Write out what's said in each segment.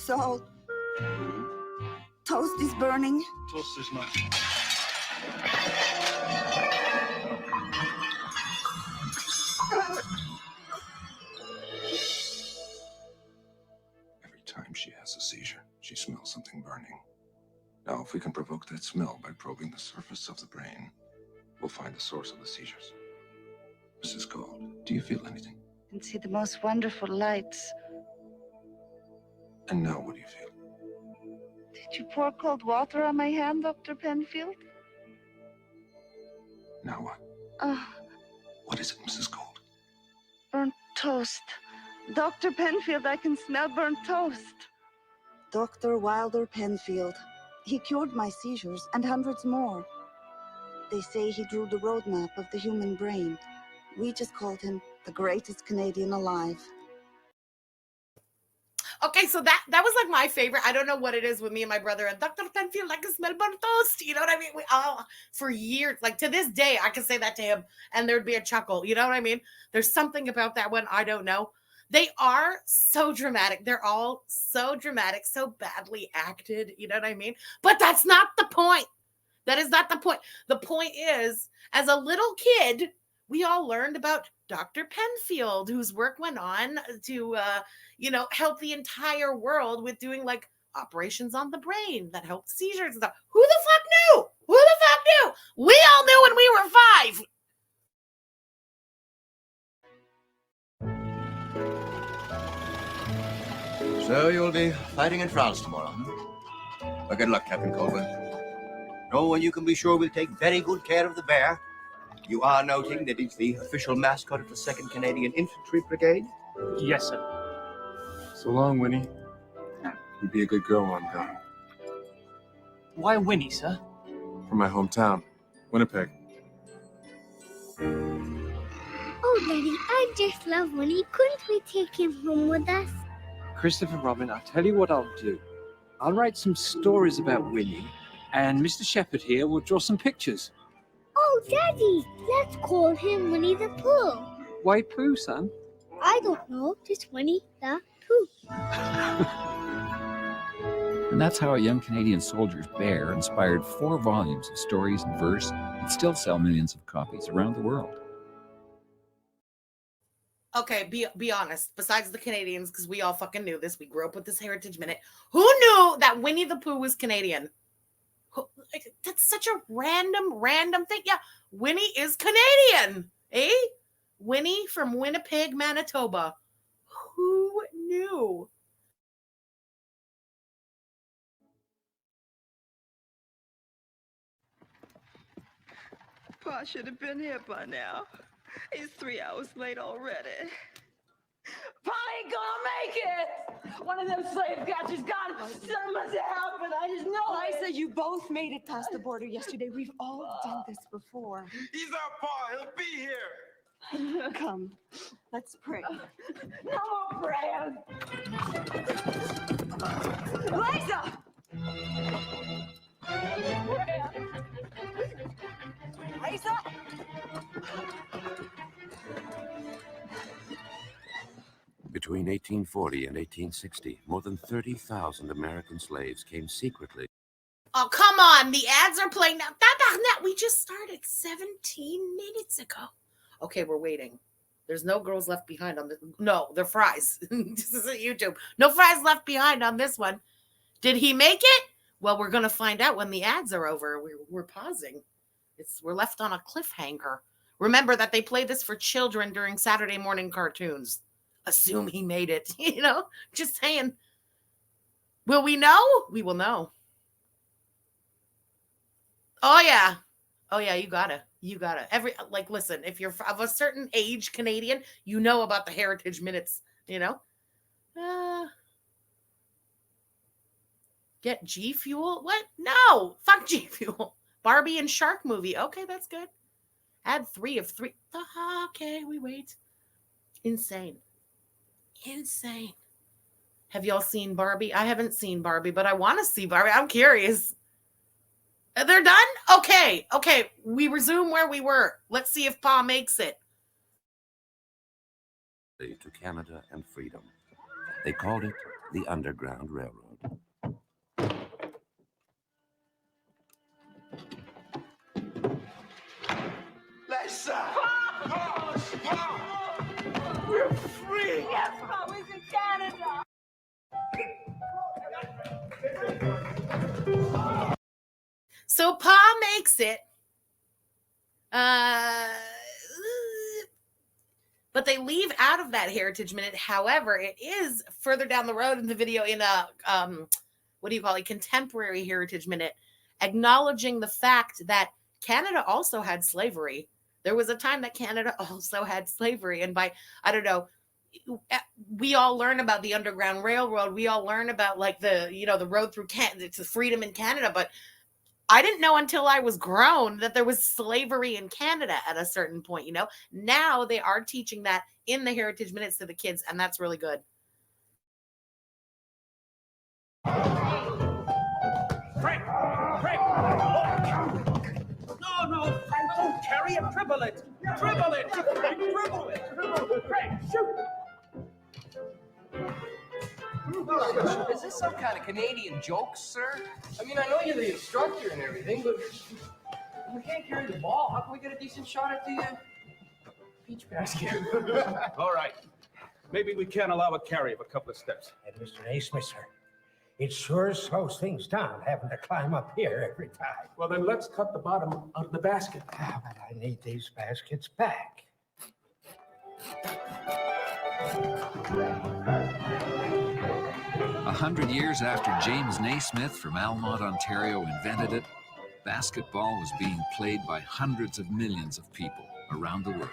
Salt. Toast is burning. Toast is not. Every time she has a seizure, she smells something burning. Now, if we can provoke that smell by probing the surface of the brain, we'll find the source of the seizures. Mrs. Gold, do you feel anything? I can see the most wonderful lights. And now what do you feel? Did you pour cold water on my hand, Dr. Penfield? Now what? Oh, What is it, Mrs. Gold? burnt toast. Dr. Penfield, I can smell burnt toast. Dr. Wilder Penfield. He cured my seizures and hundreds more. They say he drew the roadmap of the human brain. We just called him the greatest Canadian alive. Okay, so that was like my favorite. I don't know what it is with me and my brother and Dr. Penfield. I can smell burnt toast. You know what I mean? We all for years, like to this day, I can say that to him, and there'd be a chuckle. You know what I mean? There's something about that one I don't know. They are so dramatic. They're all so dramatic, so badly acted. You know what I mean? But that's not the point. That is not the point. The point is, as a little kid, we all learned about Dr. Penfield, whose work went on to, help the entire world with doing like operations on the brain that helped seizures and stuff. Who the fuck knew? Who the fuck knew? We all knew when we were 5. So you'll be fighting in France tomorrow, huh? Well, good luck, Captain Colbert. Oh, and you can be sure we'll take very good care of the bear. You are noting that it's the official mascot of the 2nd Canadian Infantry Brigade? Yes, sir. So long, Winnie. You be a good girl while I'm gone. Why Winnie, sir? From my hometown, Winnipeg. Oh, Daddy, I just love Winnie. Couldn't we take him home with us? Christopher Robin, I'll tell you what I'll do. I'll write some stories about Winnie, and Mr. Shepherd here will draw some pictures. Oh, Daddy, let's call him Winnie the Pooh. Why Pooh, son? I don't know, just Winnie the Pooh. And that's how a young Canadian soldier's bear inspired 4 volumes of stories and verse that still sell millions of copies around the world. Okay, be honest. Besides the Canadians, because we all fucking knew this. We grew up with this Heritage Minute. Who knew that Winnie the Pooh was Canadian? That's such a random thing. Yeah, Winnie is Canadian. Eh? Winnie from Winnipeg, Manitoba. Who knew? Pa should have been here by now. He's 3 hours late already. Pa ain't gonna make it! One of them slave catchers got him. Something must have happened. I just know Liza, you both made it past the border yesterday. We've all done this before. He's our pa. He'll be here. Come, let's pray. No more praying. Liza! Liza! Between 1840 and 1860, more than 30,000 American slaves came secretly. Oh, come on. The ads are playing now. We just started 17 minutes ago. Okay, we're waiting. There's no girls left behind on this. No, they're fries. This isn't YouTube. No fries left behind on this one. Did he make it? Well, we're going to find out when the ads are over. We're pausing. We're left on a cliffhanger. Remember that they play this for children during Saturday morning cartoons. Assume he made it. Just saying. Will we know? We will know. Oh, yeah. Oh, yeah, you gotta. Listen, if you're of a certain age Canadian, you know about the Heritage Minutes, Get G Fuel? What? No, fuck G Fuel. Barbie and Shark movie. Okay, that's good. Add 3 of 3. Okay, we wait. Insane. Have y'all seen Barbie? I haven't seen Barbie, but I want to see Barbie. I'm curious. They're done? Okay. We resume where we were. Let's see if Pa makes it. To Canada and freedom. They called it the Underground Railroad. Lisa! We're free! Yes, Mom, we're in Canada! So Pa makes it. But they leave out of that Heritage Minute. However, it is further down the road in the video in a what do you call it? Contemporary Heritage Minute, acknowledging the fact that Canada also had slavery. There was a time that Canada also had slavery, and by I don't know, we all learn about the Underground Railroad. We all learn about like the road through Canada to freedom in Canada, but I didn't know until I was grown that there was slavery in Canada at a certain point, Now they are teaching that in the Heritage Minutes to the kids, and that's really good. Frank! Frank! No, Frank, don't carry it. Dribble it. Dribble it. Frank, dribble it. Frank, shoot. Is this some kind of Canadian joke, sir? I mean, I know you're the instructor and everything, but we can't carry the ball. How can we get a decent shot at the peach basket? All right. Maybe we can allow a carry of a couple of steps. And Mr. Naismith, sir, it sure slows things down having to climb up here every time. Well, then let's cut the bottom out of the basket. Ah, but I need these baskets back. 100 years after James Naismith from Almont, Ontario invented it, basketball was being played by hundreds of millions of people around the world.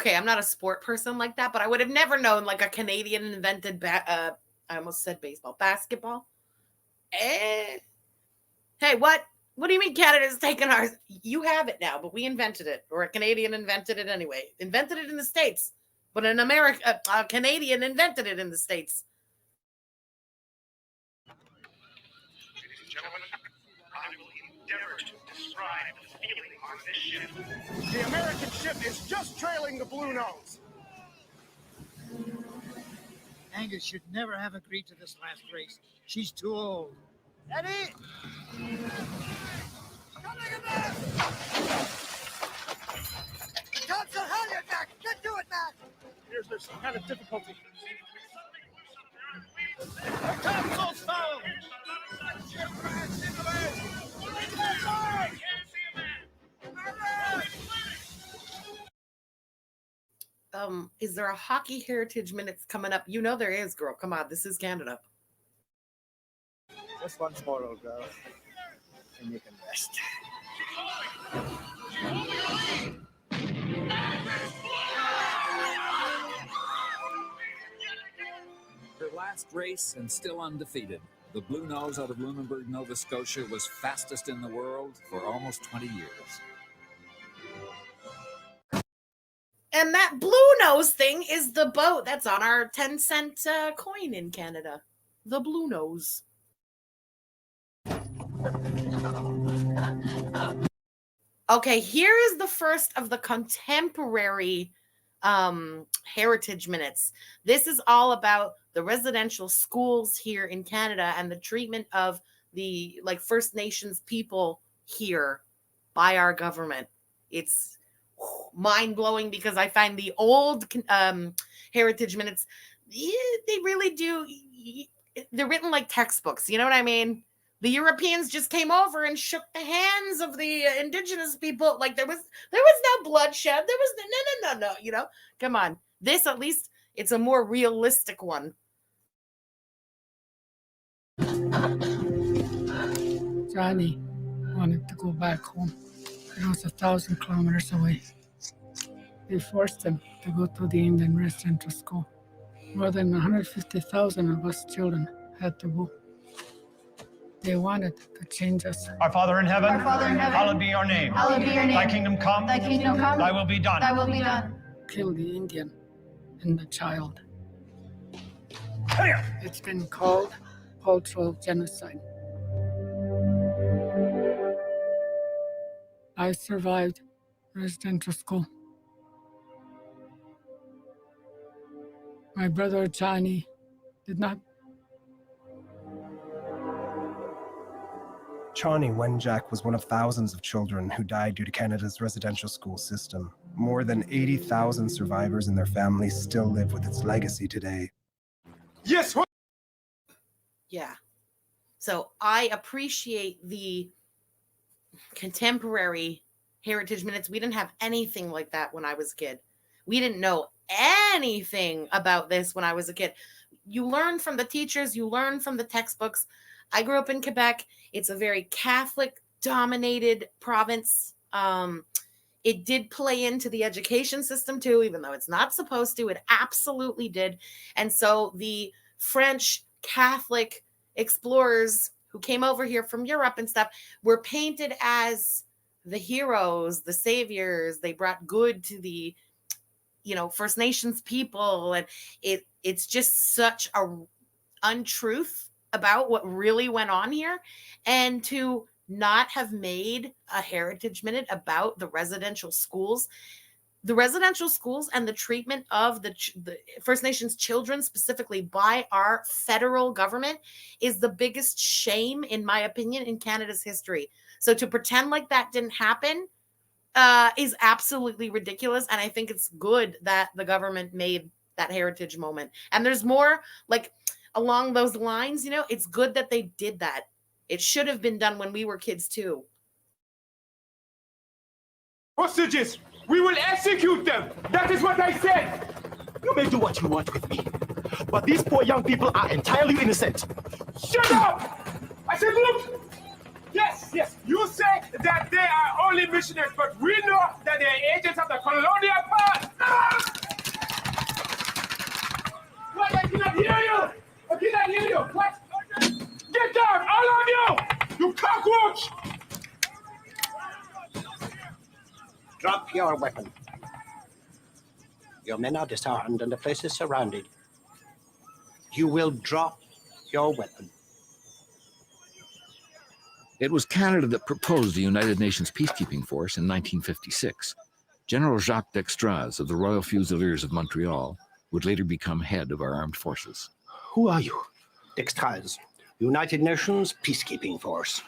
I'm not a sport person like that, but I would have never known like a Canadian invented I almost said baseball, basketball. Hey, what? What do you mean Canada's taken ours? You have it now, but we invented it, or a Canadian invented it anyway. Invented it in the States, but a Canadian invented it in the States. Ladies and gentlemen, I will endeavor to describe the feeling on this ship. The American ship is just trailing the Bluenose. Angus should never have agreed to this last race. She's too old. Eddie! Thompson, Halifax, get to it, man! Here's there's some kind of difficulty. The console's found! Is there a hockey Heritage Minutes coming up? You know there is, girl. Come on, this is Canada. Just once more, old girl, and you can rest. Her last race and still undefeated, the Bluenose out of Lunenburg, Nova Scotia was fastest in the world for almost 20 years. And that Bluenose thing is the boat that's on our 10-cent coin in Canada. The Bluenose. Okay, here is the first of the contemporary Heritage Minutes. This is all about the residential schools here in Canada and the treatment of the First Nations people here by our government. It's mind-blowing because I find the old Heritage Minutes, they really do, they're written like textbooks, you know what I mean? The Europeans just came over and shook the hands of the indigenous people. Like there was no bloodshed. There was no, you know, come on. This, at least it's a more realistic one. Johnny wanted to go back home. It was 1,000 kilometers away. They forced him to go to the Indian residential school. More than 150,000 of us children had to go. They wanted to change us. Our Father in heaven, hallowed be your name. Hallowed be your name. Thy kingdom come, Thy kingdom come. Thy will be done. Thy will be done. Kill the Indian and the child. It's been called cultural genocide. I survived residential school. My brother Johnny did not. Chani Wenjack was one of thousands of children who died due to Canada's residential school system. More than 80,000 survivors and their families still live with its legacy today. Yes. Yeah. So I appreciate the contemporary heritage minutes. We didn't have anything like that when I was a kid. We didn't know anything about this when I was a kid. You learn from the teachers, you learn from the textbooks. I grew up in Quebec. It's a very Catholic dominated province. It did play into the education system too, even though it's not supposed to. It absolutely did. And so the French Catholic explorers who came over here from Europe and stuff were painted as the heroes, the saviors. They brought good to the, First Nations people. And it's just such a untruth about what really went on here. And to not have made a heritage minute about the residential schools and the treatment of the First Nations children specifically by our federal government is the biggest shame, in my opinion, in Canada's history. So to pretend like that didn't happen is absolutely ridiculous. And I think it's good that the government made that heritage moment. And there's more like along those lines, it's good that they did that. It should have been done when we were kids too. Hostages! We will execute them! That is what I said! You may do what you want with me, but these poor young people are entirely innocent. Shut up! I said, look! Yes, you say that they are only missionaries, but we know that they are agents of the colonial past! What? I cannot hear you! I cannot hear you! What? Get down, all of you! You cockroach! Drop your weapon. Your men are disarmed and the place is surrounded. You will drop your weapon. It was Canada that proposed the United Nations peacekeeping force in 1956. General Jacques Dextraz of the Royal Fusiliers of Montreal would later become head of our armed forces. Who are you? Dextraz, United Nations Peacekeeping Force.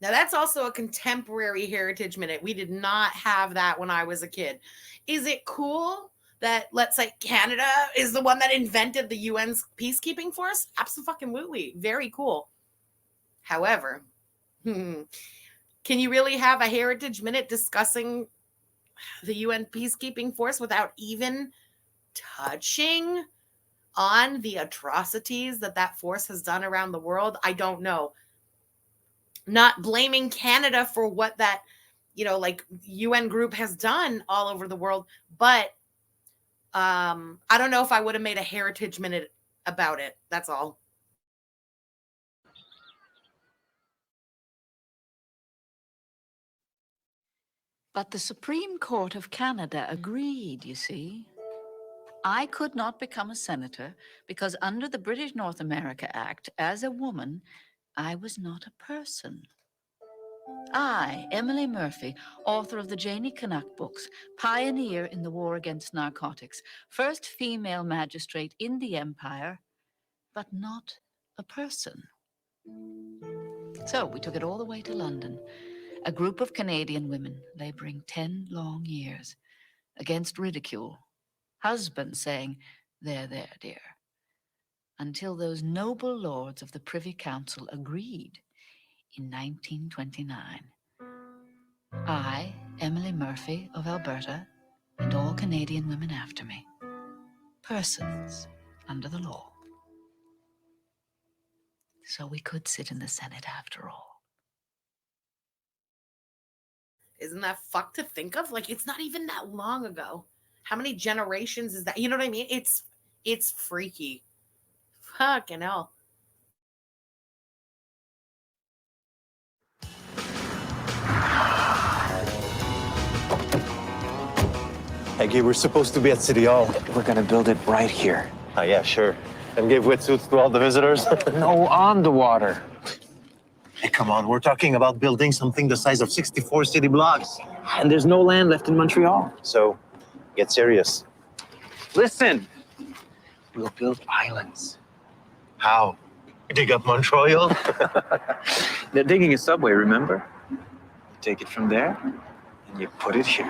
Now, that's also a contemporary heritage minute. We did not have that when I was a kid. Is it cool that, let's say, Canada is the one that invented the UN's peacekeeping force? Absolutely. Very cool. However, can you really have a heritage minute discussing the UN peacekeeping force without even touching on the atrocities that force has done around the world? I don't know. Not blaming Canada for what that, UN group has done all over the world. But I don't know if I would have made a heritage minute about it. That's all. But the Supreme Court of Canada agreed, you see. I could not become a senator because under the British North America Act, as a woman, I was not a person. I, Emily Murphy, author of the Janie Canuck books, pioneer in the war against narcotics, first female magistrate in the empire, but not a person. So we took it all the way to London, a group of Canadian women laboring 10 long years against ridicule, husbands saying, "There, there, dear," until those noble lords of the Privy Council agreed in 1929. I, Emily Murphy of Alberta, and all Canadian women after me, persons under the law. So we could sit in the Senate after all. Isn't that fucked to think of? Like, it's not even that long ago. How many generations is that? You know what I mean? It's freaky. Fucking hell. Hey, we're supposed to be at City Hall. We're gonna build it right here. Oh, yeah, sure. And give wetsuits to all the visitors? No, on the water. Hey, come on. We're talking about building something the size of 64 city blocks. And there's no land left in Montreal. So, get serious. Listen. We'll build islands. How? Dig up Montreal? They're digging a subway, remember? You take it from there, and you put it here.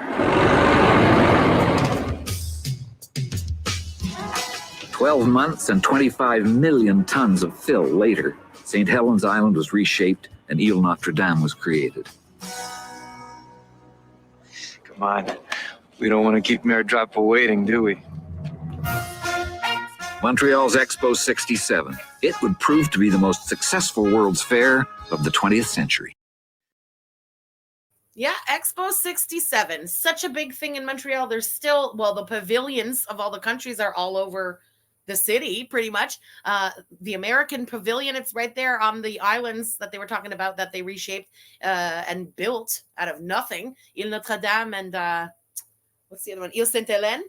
12 months and 25 million tons of fill later, St. Helens Island was reshaped and Ile Notre Dame was created. Come on. We don't want to keep Mayor Drapple waiting, do we? Montreal's Expo 67. It would prove to be the most successful World's Fair of the 20th century. Yeah, Expo 67. Such a big thing in Montreal. There's still, well, the pavilions of all the countries are all over the city, pretty much. The American pavilion, it's right there on the islands that they were talking about that they reshaped and built out of nothing. Ile Notre Dame and what's the other one? Ile Sainte-Hélène.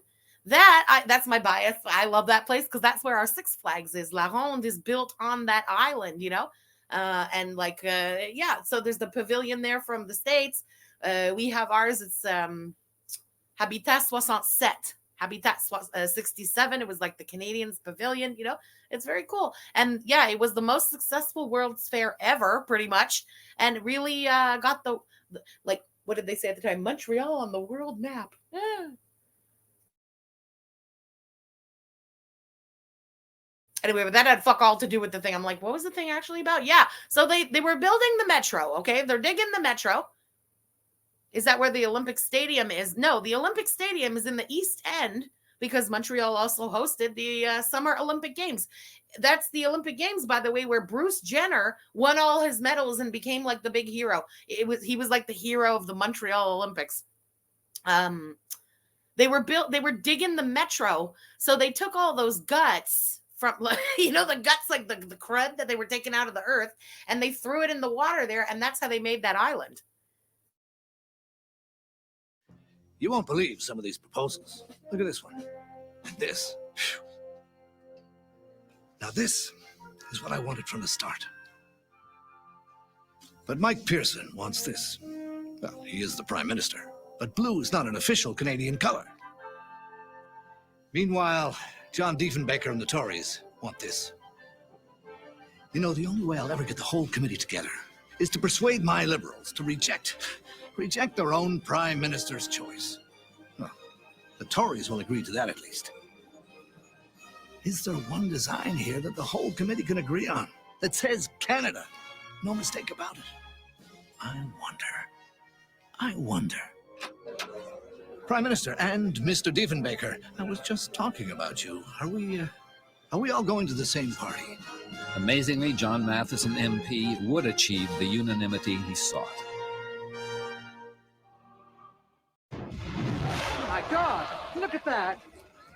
That's my bias. I love that place because that's where our Six Flags is. La Ronde is built on that island, you know? And like, yeah, so there's the pavilion there from the States. We have ours. It's Habitat 67. Habitat 67. It was like the Canadians pavilion, you know? It's very cool. And yeah, it was the most successful World's Fair ever, pretty much. And really got the, like, what did they say at the time? Montreal on the world map. Anyway, but that had fuck all to do with the thing. I'm like, what was the thing actually about? Yeah. So they were building the metro, okay? They're digging the metro. Is that where the Olympic Stadium is? No, the Olympic Stadium is in the East End because Montreal also hosted the Summer Olympic Games. That's the Olympic Games, by the way, where Bruce Jenner won all his medals and became like the big hero. He was like the hero of the Montreal Olympics. They were digging the metro. So they took all those guts from, you know, the guts, like the crud that they were taking out of the earth, and they threw it in the water there. And that's how they made that island. You won't believe some of these proposals. Look at this one. And this. Phew. Now this is what I wanted from the start. But Mike Pearson wants this. Well, he is the Prime Minister, but blue is not an official Canadian color. Meanwhile, John Diefenbaker and the Tories want this. You know, the only way I'll ever get the whole committee together is to persuade my Liberals to reject their own Prime Minister's choice. Well, the Tories will agree to that at least. Is there one design here that the whole committee can agree on that says Canada? No mistake about it. I wonder. Prime Minister and Mr. Diefenbaker, I was just talking about you. Are we all going to the same party? Amazingly, John Matheson MP would achieve the unanimity he sought. Oh my God, look at that.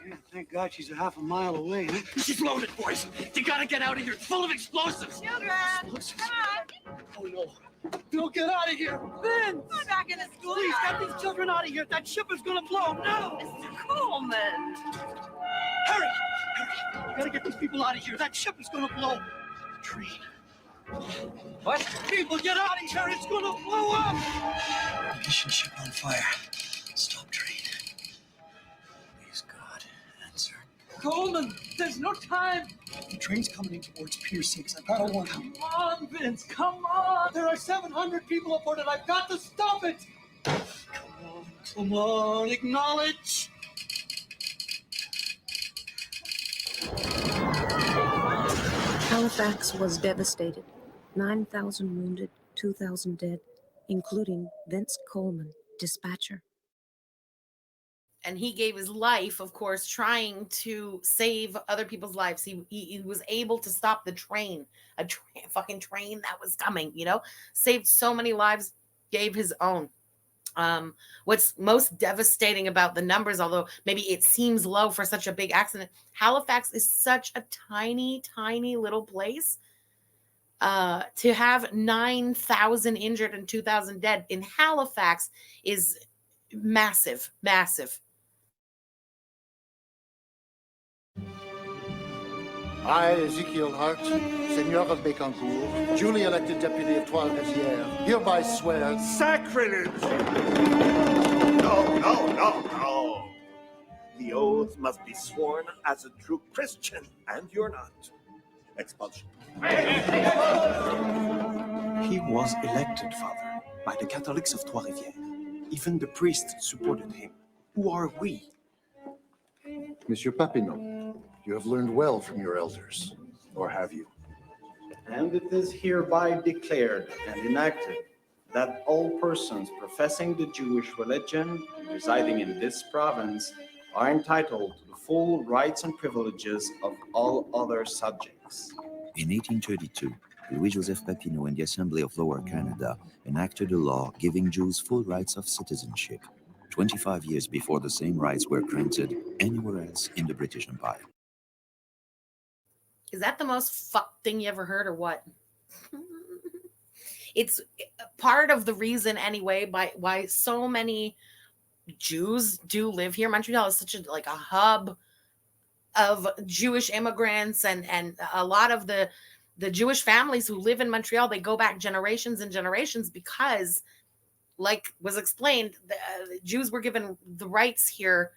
Yeah, thank God she's a half a mile away. Huh? She's loaded, boys. You gotta get out of here. It's full of explosives. Children, come on. Oh no. Don't get out of here. Vince! We're back in the school. Please, get these children out of here. That ship is gonna blow. No! Mr. Coleman. Hurry! Hurry! You gotta get these people out of here. That ship is gonna blow. The train. What? People, get out of here. It's gonna blow up. Mission ship on fire. Stop train. Please, God, answer. Coleman, there's no time. The train's coming in towards Pier 6. I've got to warn you. Come on, Vince, come on. There are 700 people aboard it. I've got to stop it. Come on, acknowledge. Halifax was devastated. 9,000 wounded, 2,000 dead, including Vince Coleman, dispatcher. And he gave his life, of course, trying to save other people's lives. He was able to stop the train, fucking train that was coming, you know, saved so many lives, gave his own. What's most devastating about the numbers, although maybe it seems low for such a big accident, Halifax is such a tiny, tiny little place. To have 9,000 injured and 2,000 dead in Halifax is massive, massive. I, Ezekiel Hart, Seigneur of Bécancourt, duly elected deputy of Trois-Rivières, hereby swear... Sacrilege! No. The oath must be sworn as a true Christian, and you're not. Expulsion. He was elected, Father, by the Catholics of Trois-Rivières. Even the priests supported him. Who are we? Monsieur Papineau, you have learned well from your elders, or have you? And it is hereby declared and enacted that all persons professing the Jewish religion residing in this province are entitled to the full rights and privileges of all other subjects. In 1832, Louis-Joseph Papineau and the Assembly of Lower Canada enacted a law giving Jews full rights of citizenship, 25 years before the same rights were granted anywhere else in the British Empire. Is that the most fucked thing you ever heard or what? It's part of the reason anyway why so many Jews do live here. Montreal is such a hub of Jewish immigrants, and a lot of the Jewish families who live in Montreal, they go back generations and generations because, like was explained, the Jews were given the rights here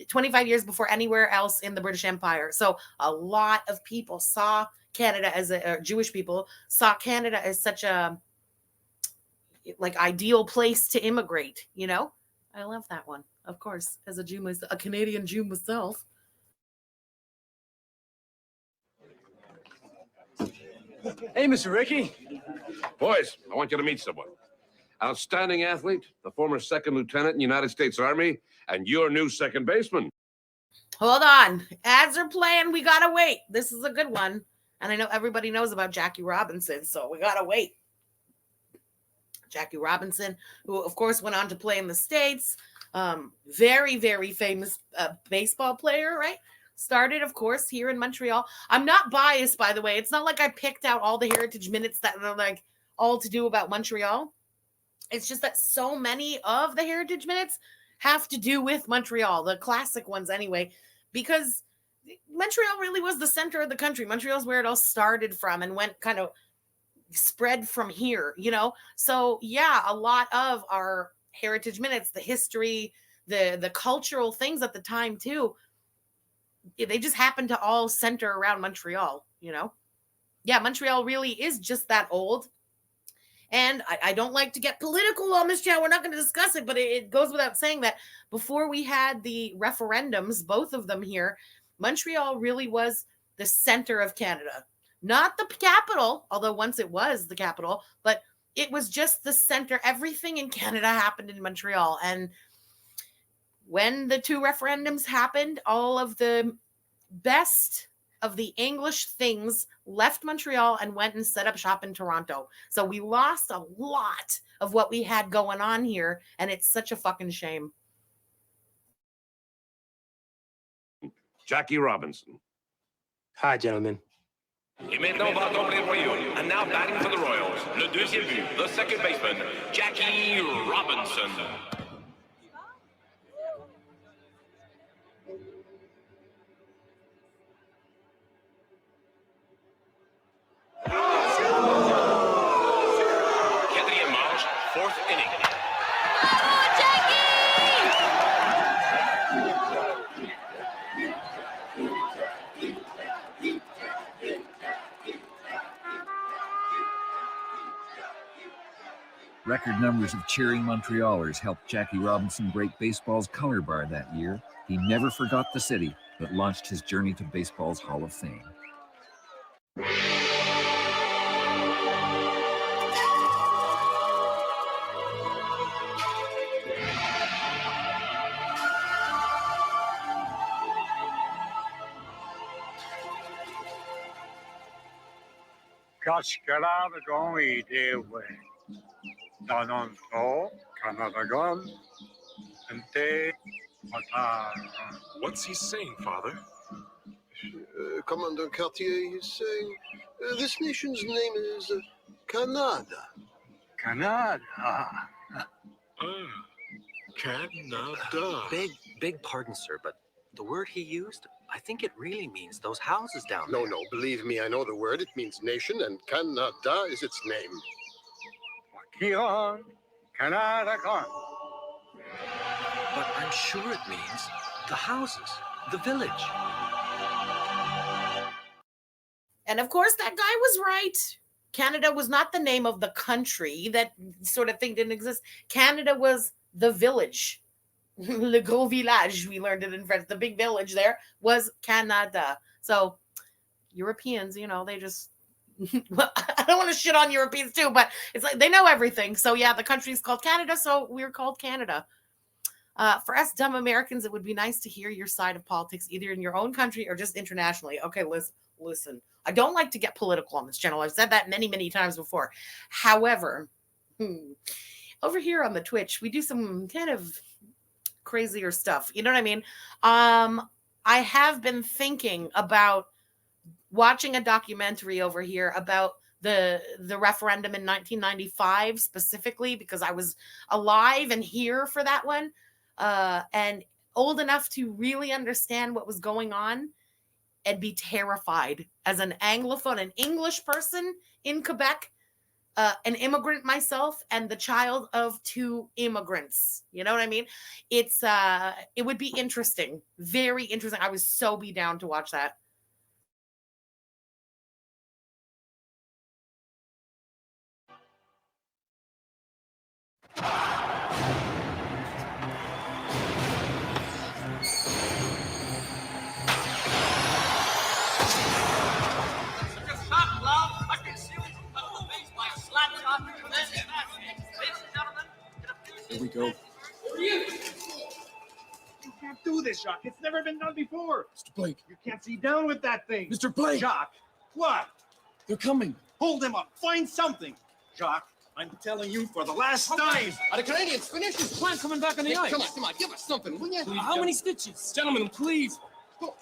25 years before anywhere else in the British Empire. So a lot of people saw Canada as Jewish people saw Canada as such a ideal place to immigrate, you know? I love that one, of course, as a Jew, a Canadian Jew myself. Hey, Mr. Ricky. Boys, I want you to meet someone. Outstanding athlete, the former second lieutenant in the United States Army, and your new second baseman. Hold on. Ads are playing. We gotta wait. This is a good one. And I know everybody knows about Jackie Robinson, so we gotta wait. Jackie Robinson, who of course went on to play in the States. Very, very famous baseball player, right? Started, of course, here in Montreal. I'm not biased, by the way. It's not like I picked out all the heritage minutes that are all to do about Montreal. It's just that so many of the heritage minutes have to do with Montreal, the classic ones anyway, because Montreal really was the center of the country. Montreal's where it all started from and went kind of spread from here, you know? So yeah, a lot of our heritage minutes, the history, the cultural things at the time too, they just happen to all center around Montreal, you know? Yeah, Montreal really is just that old. And I don't like to get political on this channel. We're not going to discuss it, but it goes without saying that before we had the referendums, both of them here, Montreal really was the center of Canada. Not the capital, although once it was the capital, but it was just the center. Everything in Canada happened in Montreal. And when the two referendums happened, all of the best of the English things left Montreal and went and set up shop in Toronto. So we lost a lot of what we had going on here, and it's such a fucking shame. Jackie Robinson. Hi, gentlemen. Et maintenant va tomber les Royaux. And now batting for the Royals, le deuxième but, the second baseman, Jackie Robinson. Quatrième manche, fourth inning. Record numbers of cheering Montrealers helped Jackie Robinson break baseball's color bar that year. He never forgot the city, but launched his journey to baseball's Hall of Fame. Cascaragon idewe. Danonto, Canadagon, and te What's he saying, Father? Commandant Cartier is saying this nation's name is Canada. Canada. Canada. Beg pardon, sir, but the word he used, I think it really means those houses down there. No, believe me, I know the word. It means nation, and Canada is its name. Kion, Canadagon. But I'm sure it means The houses, the village. And of course, that guy was right. Canada was not the name of the country. That sort of thing didn't exist. Canada was the village. Le gros village, we learned it in French. The big village there was Canada. So Europeans, you know, they just, well, I don't want to shit on Europeans too, but it's like they know everything. So yeah, the country's called Canada, so we're called Canada. For us dumb Americans, it would be nice to hear your side of politics, either in your own country or just internationally. Okay, listen. I don't like to get political on this channel. I've said that many, many times before. However, over here on the Twitch, we do some kind of crazier stuff. You know what I mean? I have been thinking about watching a documentary over here about the referendum in 1995 specifically, because I was alive and here for that one, and old enough to really understand what was going on and be terrified as an Anglophone, an English person in Quebec, an immigrant myself, and the child of two immigrants. You know what I mean? It would be interesting, very interesting. I would so be down to watch that. Here we go. You can't do this, Jacques. It's never been done before. Mr. Blake. You can't see down with that thing. Mr. Blake. Jacques. What? They're coming. Hold them up. Find something. Jacques, I'm telling you for the last time. Are the Canadians finished? Is Plant coming back on the ice? Come on, give us something, will you? How many stitches? Gentlemen, please. Go.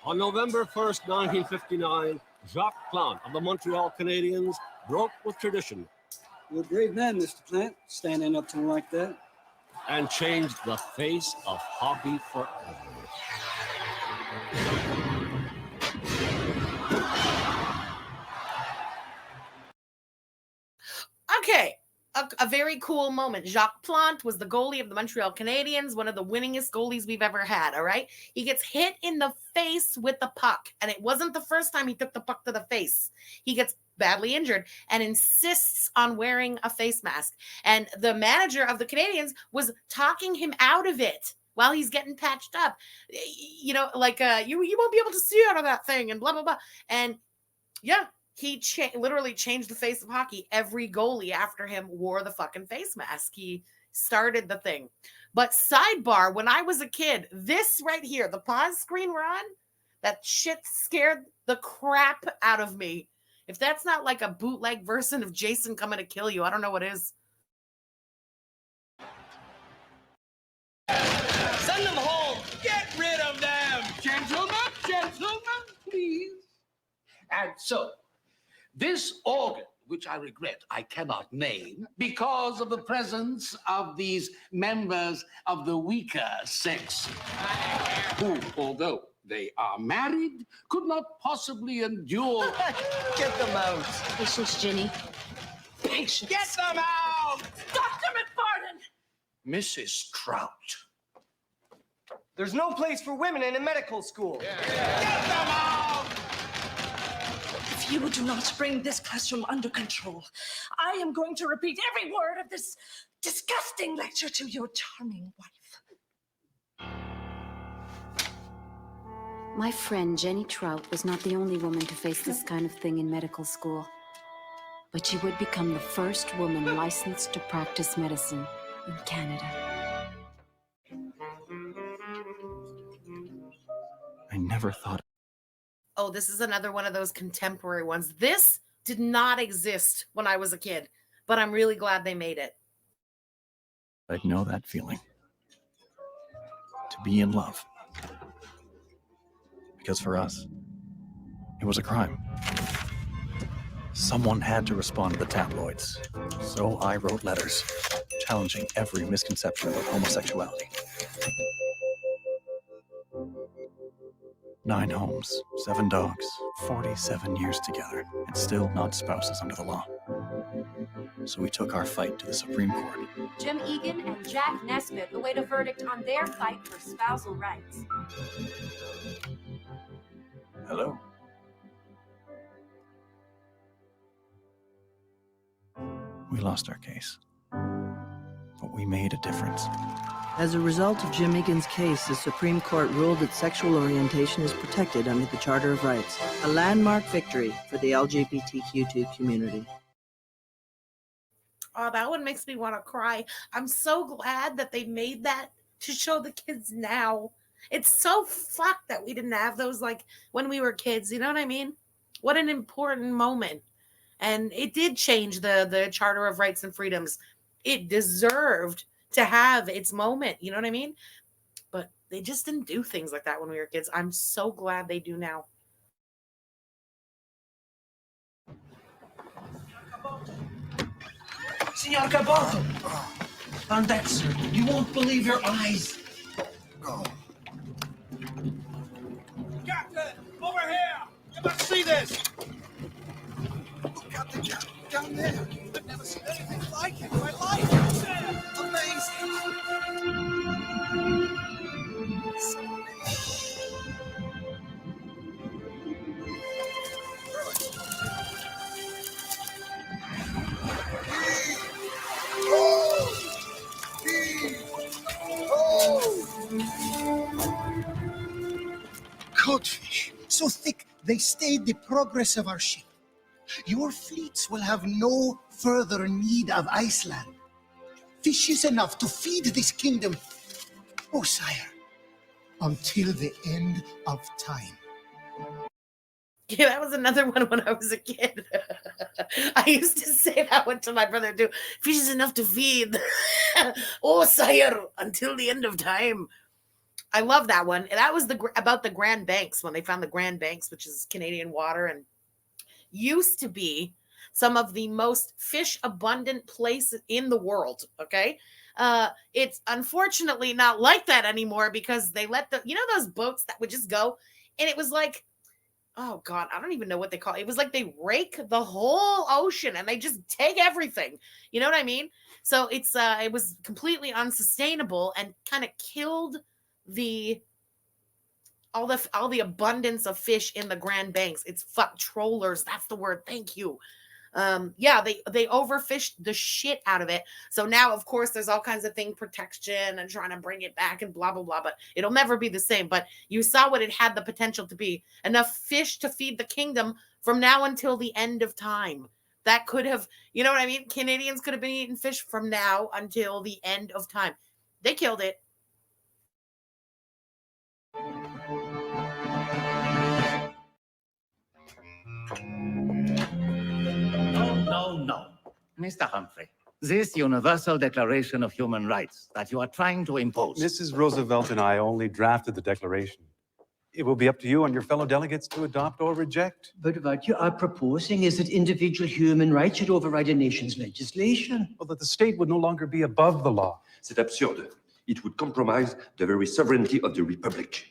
On November 1st, 1959, Jacques Plante of the Montreal Canadiens broke with tradition. You're a brave man, Mr. Plant, standing up to him like that. And changed the face of hockey forever. Okay, a very cool moment. Jacques Plante was the goalie of the Montreal Canadiens, one of the winningest goalies we've ever had, all right? He gets hit in the face with the puck, and it wasn't the first time he took the puck to the face. He gets badly injured and insists on wearing a face mask. And the manager of the Canadiens was talking him out of it while he's getting patched up. You know, like, you won't be able to see out of that thing and blah, blah, blah. And yeah, he literally changed the face of hockey. Every goalie after him wore the fucking face mask. He started the thing. But sidebar, when I was a kid, this right here, the pause screen we're on, that shit scared the crap out of me. If that's not like a bootleg version of Jason coming to kill you, I don't know what is. Send them home. Get rid of them. Gentlemen, please. And so, this organ, which I regret I cannot name because of the presence of these members of the weaker sex, who, although they are married, could not possibly endure. Get them out. Patience, Ginny. Patience. Get them out. Dr. McFarland! Mrs. Trout. There's no place for women in a medical school. Get them out. If you do not bring this classroom under control, I am going to repeat every word of this disgusting lecture to your charming wife. My friend Jenny Trout was not the only woman to face this kind of thing in medical school, but she would become the first woman licensed to practice medicine in Canada. I never thought. Oh, this is another one of those contemporary ones. This did not exist when I was a kid, but I'm really glad they made it. I'd know that feeling. To be in love. Because for us, it was a crime. Someone had to respond to the tabloids. So I wrote letters, challenging every misconception about homosexuality. 9 homes, 7 dogs, 47 years together, and still not spouses under the law. So we took our fight to the Supreme Court. Jim Egan and Jack Nesbitt await a verdict on their fight for spousal rights. Hello. We lost our case, but we made a difference. As a result of Jim Egan's case, the Supreme Court ruled that sexual orientation is protected under the Charter of Rights, a landmark victory for the LGBTQ2 community. Oh, that one makes me want to cry. I'm so glad that they made that to show the kids now. It's so fucked that we didn't have those like when we were kids. You know what I mean? What an important moment. And it did change the Charter of Rights and Freedoms. It deserved to have its moment. You know what I mean? But they just didn't do things like that when we were kids. I'm so glad they do now. Senor Cabal! On deck, sir. You won't believe your eyes. Captain, over here! You must see this! Look at the gap down there. I've never seen anything like it in my life. Amazing. Codfish, so thick they stayed the progress of our ship. Your fleets will have no further need of Iceland. Fish is enough to feed this kingdom, oh sire, until the end of time. Yeah, that was another one when I was a kid. I used to say that one to my brother too. Fish is enough to feed, oh sire, until the end of time. I love that one. And that was about the Grand Banks, when they found the Grand Banks, which is Canadian water, and used to be some of the most fish abundant places in the world. Okay. It's unfortunately not like that anymore because they let those boats that would just go, and it was like, oh God, I don't even know what they call it. It was like they rake the whole ocean and they just take everything. You know what I mean? So it was completely unsustainable and kind of killed all the abundance of fish in the Grand Banks. It's trawlers. That's the word. Thank you. They overfished the shit out of it. So now, of course, there's all kinds of protection and trying to bring it back and blah, blah, blah, but it'll never be the same. But you saw what it had the potential to be. Enough fish to feed the kingdom from now until the end of time. That could have, you know what I mean? Canadians could have been eating fish from now until the end of time. They killed it. No. Mr. Humphrey, this Universal Declaration of Human Rights that you are trying to impose. Mrs. Roosevelt and I only drafted the declaration. It will be up to you and your fellow delegates to adopt or reject. But what you are proposing is that individual human rights should override a nation's legislation. Well, that the state would no longer be above the law. C'est absurde. It would compromise the very sovereignty of the Republic.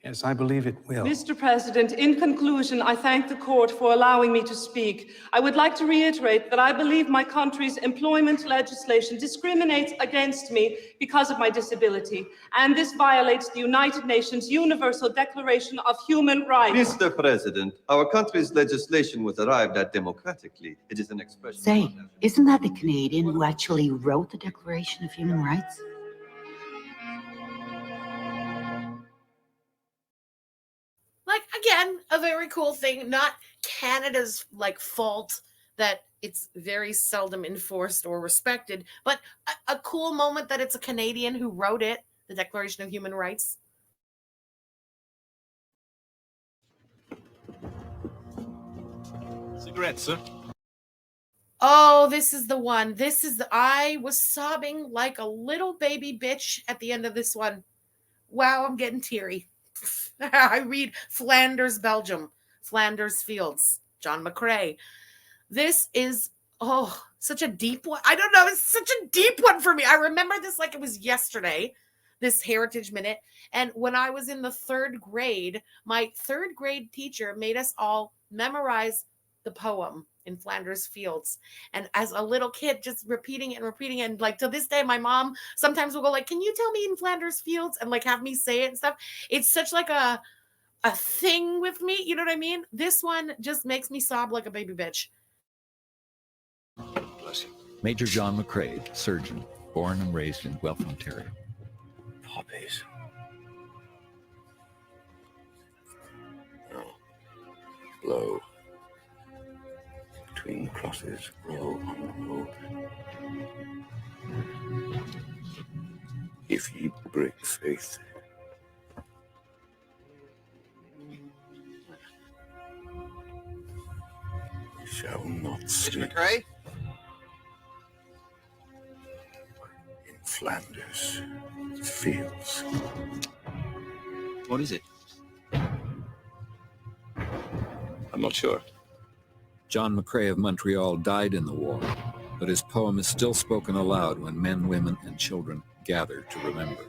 Yes, I believe it will. Mr. President, in conclusion, I thank the court for allowing me to speak. I would like to reiterate that I believe my country's employment legislation discriminates against me because of my disability, and this violates the United Nations Universal Declaration of Human Rights. Mr. President, our country's legislation was arrived at democratically. It is an expression. Say, isn't that the Canadian who actually wrote the Declaration of Human Rights? Like, again, a very cool thing, not Canada's fault that it's very seldom enforced or respected, but a cool moment that it's a Canadian who wrote it, the Declaration of Human Rights. Cigarettes, sir. Oh, this is the one. I was sobbing like a little baby bitch at the end of this one. Wow, I'm getting teary. I read Flanders, Belgium, Flanders Fields, John McCrae. This is, such a deep one. I don't know. It's such a deep one for me. I remember this like it was yesterday, this Heritage Minute. And when I was in the third grade, my third grade teacher made us all memorize the poem in Flanders Fields. And as a little kid, just repeating it and repeating it. And like to this day, my mom sometimes will go like, can you tell me in Flanders Fields? And like have me say it and stuff. It's such like a thing with me. You know what I mean? This one just makes me sob like a baby bitch. Bless you. Major John McCrae, surgeon, born and raised in Guelph, Ontario. Poppies. Blow. Between crosses, row on row. If ye break faith, ye shall not sleep. McCrae? In Flanders Fields. What is it? I'm not sure. John McCrae of Montreal died in the war, but his poem is still spoken aloud when men, women, and children gather to remember.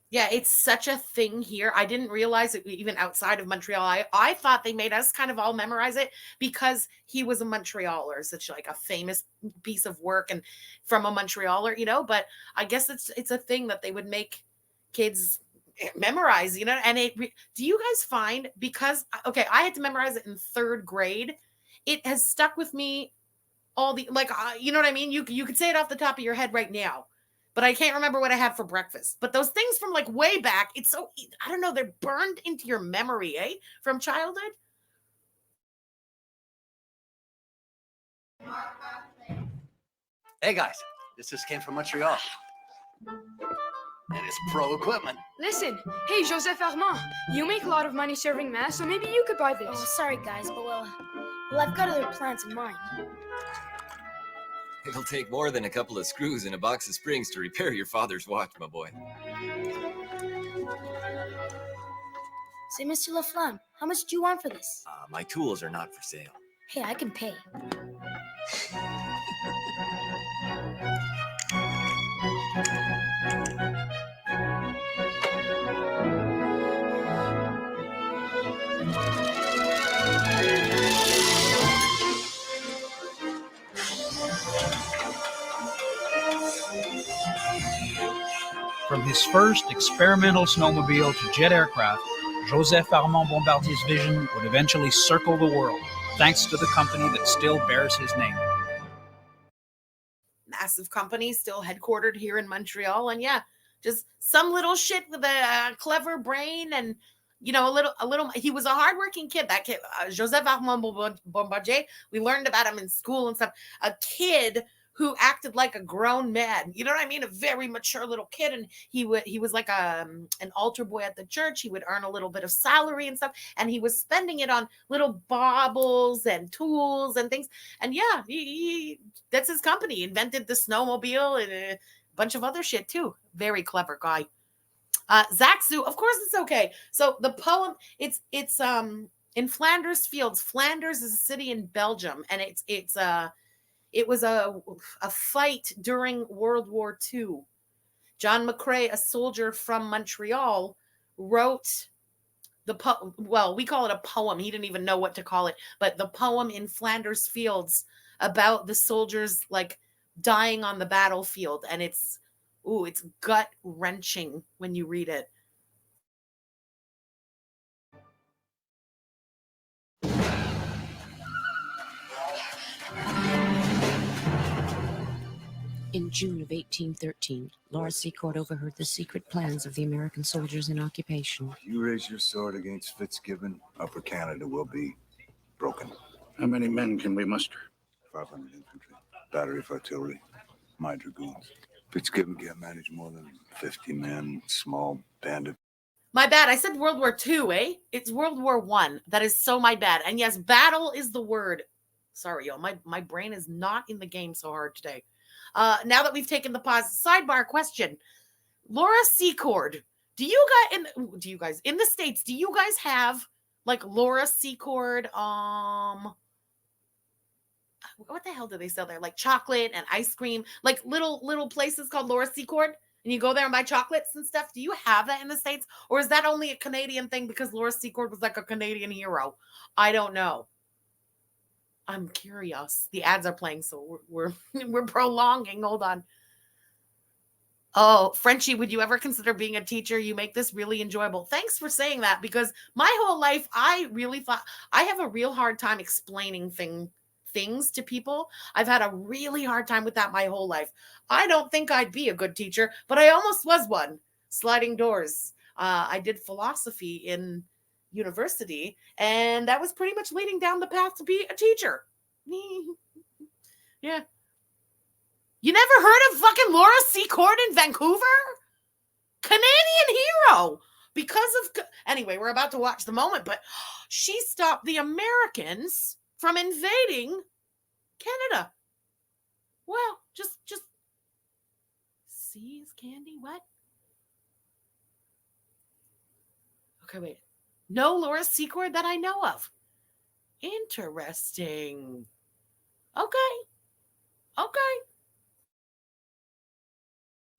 Yeah, it's such a thing here. I didn't realize it even outside of Montreal. I thought they made us kind of all memorize it because he was a Montrealer, such like a famous piece of work and from a Montrealer, you know, but I guess it's a thing that they would make kids memorize, you know. And do you guys find, because okay, I had to memorize it in 3rd grade, it has stuck with me all the like you know what I mean? You could say it off the top of your head right now, but I can't remember what I had for breakfast. But those things from like way back, it's so, I don't know, they're burned into your memory, from childhood. Hey guys, this just came from Montreal. And it's pro equipment. Listen, hey Joseph-Armand, you make a lot of money serving mass, so maybe you could buy this. Oh, sorry guys, but well, I've got other plans in mind. It'll take more than a couple of screws and a box of springs to repair your father's watch, my boy. Say, Mr. Laflamme, how much do you want for this? My tools are not for sale. Hey, I can pay. From his first experimental snowmobile to jet aircraft, Joseph-Armand Bombardier's vision would eventually circle the world, thanks to the company that still bears his name. Massive company, still headquartered here in Montreal, and yeah, just some little shit with a clever brain, and you know, a little. He was a hardworking kid. That kid, Joseph-Armand Bombardier. We learned about him in school and stuff. A kid who acted like a grown man, you know what I mean? A very mature little kid. And he was like an altar boy at the church. He would earn a little bit of salary and stuff. And he was spending it on little baubles and tools and things. And yeah, he that's his company. He invented the snowmobile and a bunch of other shit too. Very clever guy. Zaxu, of course it's okay. So the poem, it's in Flanders Fields. Flanders is a city in Belgium. And it was a fight during World War II. John McCrae, a soldier from Montreal, wrote well, we call it a poem. He didn't even know what to call it, but the poem in Flanders Fields about the soldiers like dying on the battlefield. And it's gut wrenching when you read it. In June of 1813, Laura Secord overheard the secret plans of the American soldiers in occupation. You raise your sword against Fitzgibbon, Upper Canada will be broken. How many men can we muster? 500 infantry, battery of artillery, my dragoons. Fitzgibbon can't manage more than 50 men, small bandit. My bad. I said World War II, It's World War I. That is so my bad. And yes, battle is the word. Sorry, y'all. My brain is not in the game so hard today. Now that we've taken the pause, sidebar question. Laura Secord, do you guys in the States, do you guys have like Laura Secord, what the hell do they sell there? Like chocolate and ice cream, like little places called Laura Secord? and you go there and buy chocolates and stuff. Do you have that in the States? Or is that only a Canadian thing because Laura Secord was like a Canadian hero? I don't know. I'm curious. The ads are playing, so we're prolonging. Hold on. Oh, Frenchie, would you ever consider being a teacher? You make this really enjoyable. Thanks for saying that, because my whole life, I really thought I have a real hard time explaining things to people. I've had a really hard time with that my whole life. I don't think I'd be a good teacher, but I almost was one. Sliding doors. I did philosophy in university, and that was pretty much leading down the path to be a teacher. Yeah. You never heard of fucking Laura Secord in Vancouver? Canadian hero. Anyway, we're about to watch the moment, but she stopped the Americans from invading Canada. Well, just see is candy. What? Okay, wait. No Laura Secord that I know of. Interesting. Okay.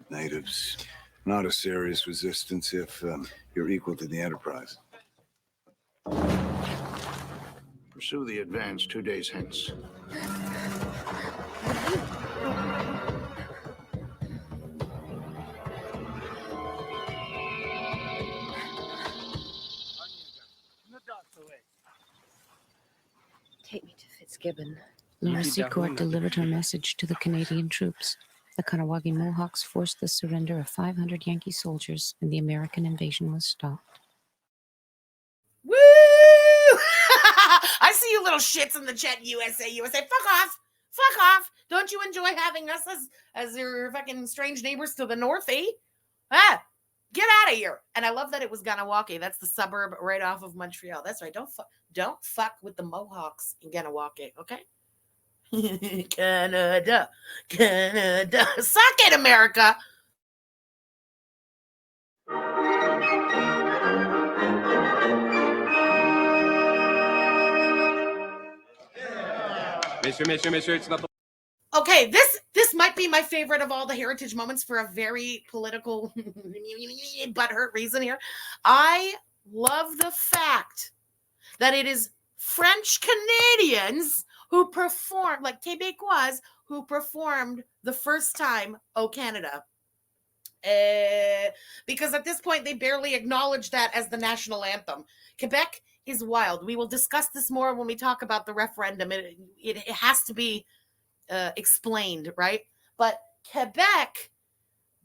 Natives, not a serious resistance if you're equal to the enterprise. Pursue the advance 2 days hence. Take me to Fitzgibbon. Laura Secord delivered her message to the Canadian troops. The Kahnawake Mohawks forced the surrender of 500 Yankee soldiers, and the American invasion was stopped. Woo! I see you little shits in the chat. USA. Fuck off. Don't you enjoy having us as your fucking strange neighbors to the north, eh? Get out of here. And I love that it was Kahnawake. That's the suburb right off of Montreal. That's right. Don't fuck with the Mohawks in Kahnawake, okay? Canada. Suck it, America. Messieurs, it's not. Okay, this might be my favorite of all the heritage moments for a very political butthurt reason here. I love the fact that it is French Canadians who performed, like Québécois, who performed the first time "O Canada." Because at this point, they barely acknowledge that as the national anthem. Quebec is wild. We will discuss this more when we talk about the referendum. It has to be explained, right? But Quebec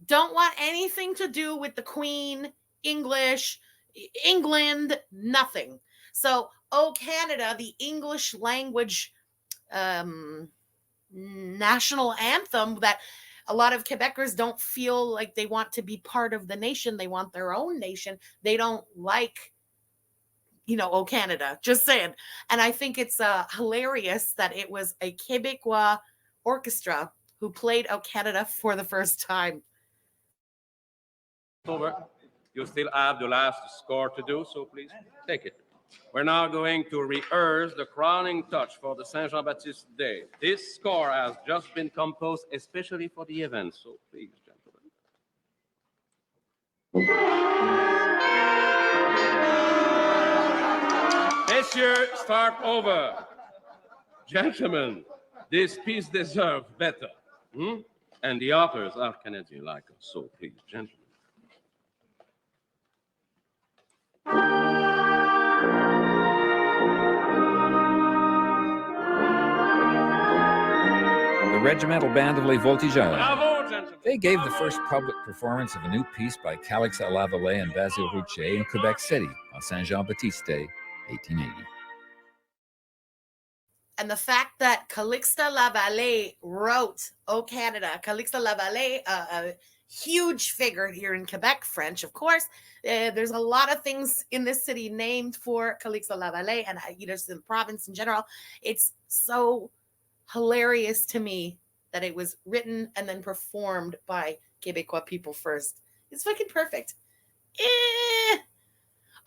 don't want anything to do with the Queen, English, England, nothing. So, "O Canada," the English language national anthem that a lot of Quebecers don't feel like they want to be part of the nation. They want their own nation. They don't like, "O Canada," just saying. And I think it's hilarious that it was a Québécois orchestra who played "O Canada" for the first time. Over. You still have the last score to do, so please take it. We're now going to rehearse the crowning touch for the Saint Jean-Baptiste Day. This score has just been composed especially for the event, so please, gentlemen. Messieurs, start over. Gentlemen, this piece deserves better. And the authors are Canadian like us, so please, gentlemen. The Regimental Band of Les Voltigeurs. They gave the first public performance of a new piece by Calixte Lavallee and Basil Rouchet in Quebec City on Saint Jean-Baptiste Day, 1880. And the fact that Calixte Lavallee wrote "O Canada," Calixte Lavallee, a huge figure here in Quebec, French, of course. There's a lot of things in this city named for Calixte Lavallee, and just in the province in general. It's so hilarious to me that it was written and then performed by Québécois people first. It's fucking perfect.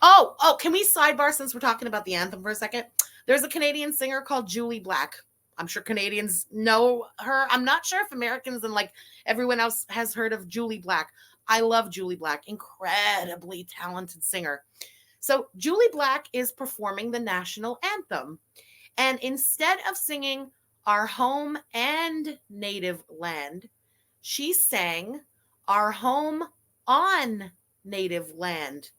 Oh, can we sidebar since we're talking about the anthem for a second? There's a Canadian singer called Julie Black. I'm sure Canadians know her. I'm not sure if Americans and like everyone else has heard of Julie Black. I love Julie Black, incredibly talented singer. So Julie Black is performing the national anthem. And instead of singing Our Home and Native Land, she sang Our Home on Native Land.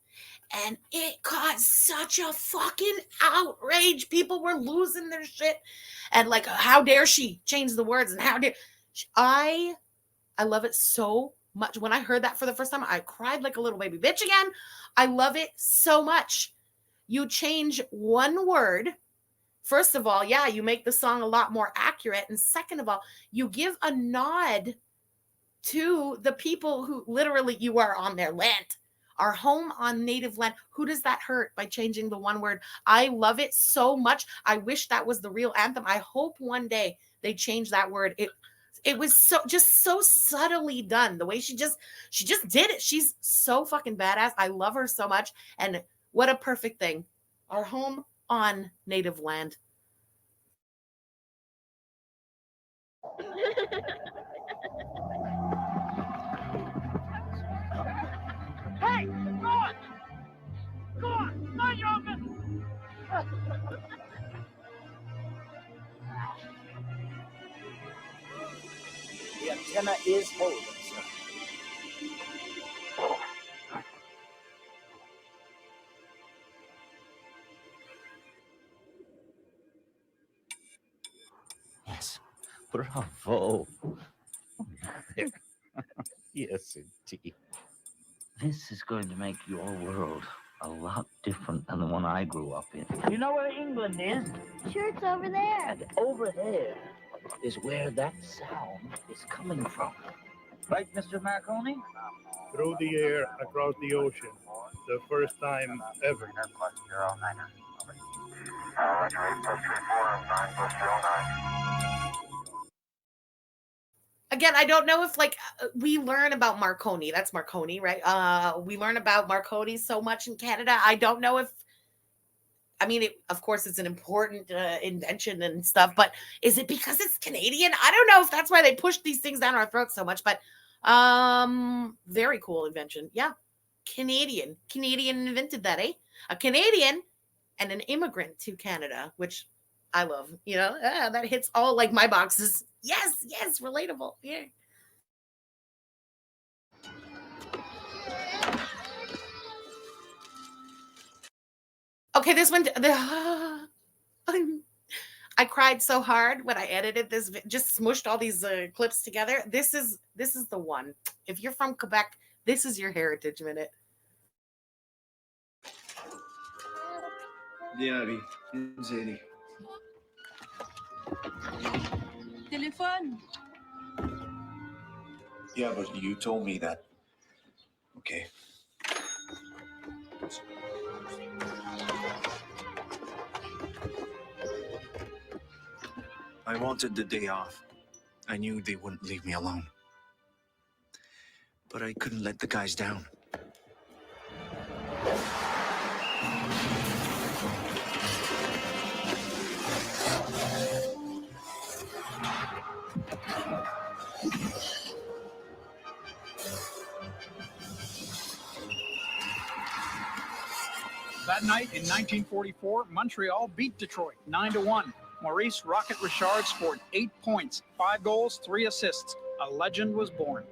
And it caused such a fucking outrage. People were losing their shit. And like, how dare she change the words? And how dare I love it so much. When I heard that for the first time, I cried like a little baby bitch again. I love it so much. You change one word. First of all, yeah, you make the song a lot more accurate. And second of all, you give a nod to the people who literally you are on their land. Our home on native land. Who does that hurt by changing the one word? I love it so much. I wish that was the real anthem. I hope one day they change that word. It was so subtly done. The way she just did it. She's so fucking badass. I love her so much. And what a perfect thing. Our home on native land. Hey, go on! Go on! Mind your own business! The antenna is holding, sir. Yes. Bravo. Yes, indeed. This is going to make your world a lot different than the one I grew up in. You know where England is? Sure, it's over there. And over there is where that sound is coming from. Right, Mr. Marconi? Through the air, across the ocean. The first time ever. Again, I don't know if like we learn about Marconi. That's Marconi, right? We learn about Marconi so much in Canada. I don't know if, I mean, of course, it's an important invention and stuff, but is it because it's Canadian? I don't know if that's why they push these things down our throats so much, but very cool invention. Yeah. Canadian invented that, eh? A Canadian and an immigrant to Canada, which I love, you know, that hits all like my boxes. Yes, relatable. Yeah. Okay, this one, I cried so hard when I edited this, just smushed all these clips together. This is the one. If you're from Quebec, this is your Heritage Minute. Diary, Zadie. Telephone. Yeah, but you told me that. Okay. I wanted the day off. I knew they wouldn't leave me alone. But I couldn't let the guys down. That night in 1944, Montreal beat Detroit 9-1. Maurice "Rocket" Richard scored 8 points, 5 goals, 3 assists. A legend was born.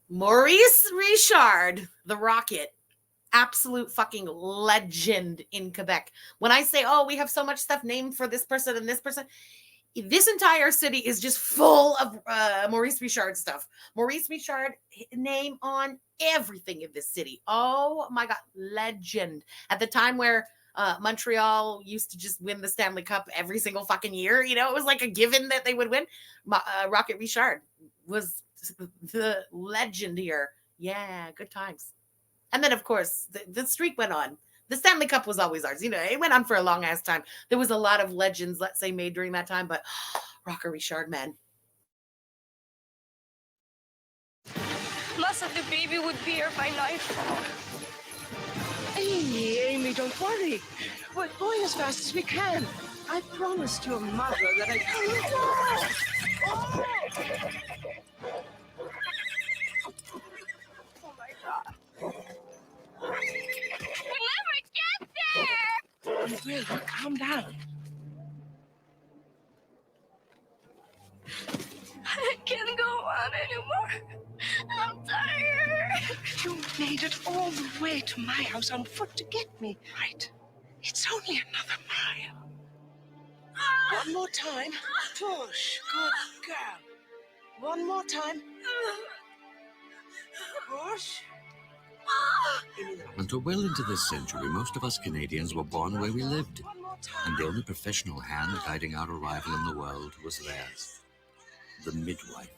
Maurice Richard, the Rocket, absolute fucking legend in Quebec. When I say, oh, we have so much stuff named for this person and this person, this entire city is just full of Maurice Richard stuff. Maurice Richard name on everything in this city. Oh my God, legend. At the time where Montreal used to just win the Stanley Cup every single fucking year, you know, it was like a given that they would win. Rocket Richard was the legend here. Yeah, good times. And then, of course, the streak went on. The Stanley Cup was always ours. You know, it went on for a long ass time. There was a lot of legends, let's say, made during that time, but Rocket Richard, man. Must have the baby would bear my life. Amy, don't worry. We're going as fast as we can. I promised your mother that I... Oh my God. We'll never get there! Wait, calm down. I can't go on anymore. I'm tired. You made it all the way to my house on foot to get me. Right. It's only another mile. One more time. Push. Good girl. One more time. Push. Until well into this century, most of us Canadians were born where we lived, and the only professional hand guiding our arrival in the world was theirs, the midwife.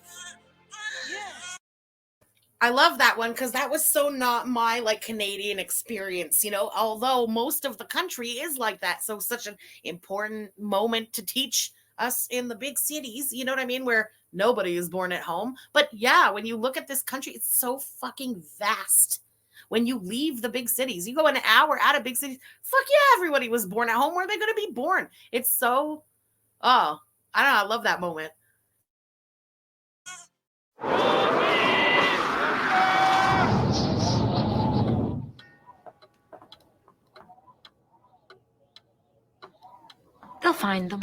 I love that one because that was so not my like Canadian experience, you know, although most of the country is like that. So such an important moment to teach us in the big cities, you know what I mean, where nobody is born at home. But yeah, when you look at this country, it's so fucking vast. When you leave the big cities, you go an hour out of big cities, fuck yeah, everybody was born at home. Where are they going to be born? It's so, I don't know, I love that moment. They'll find them.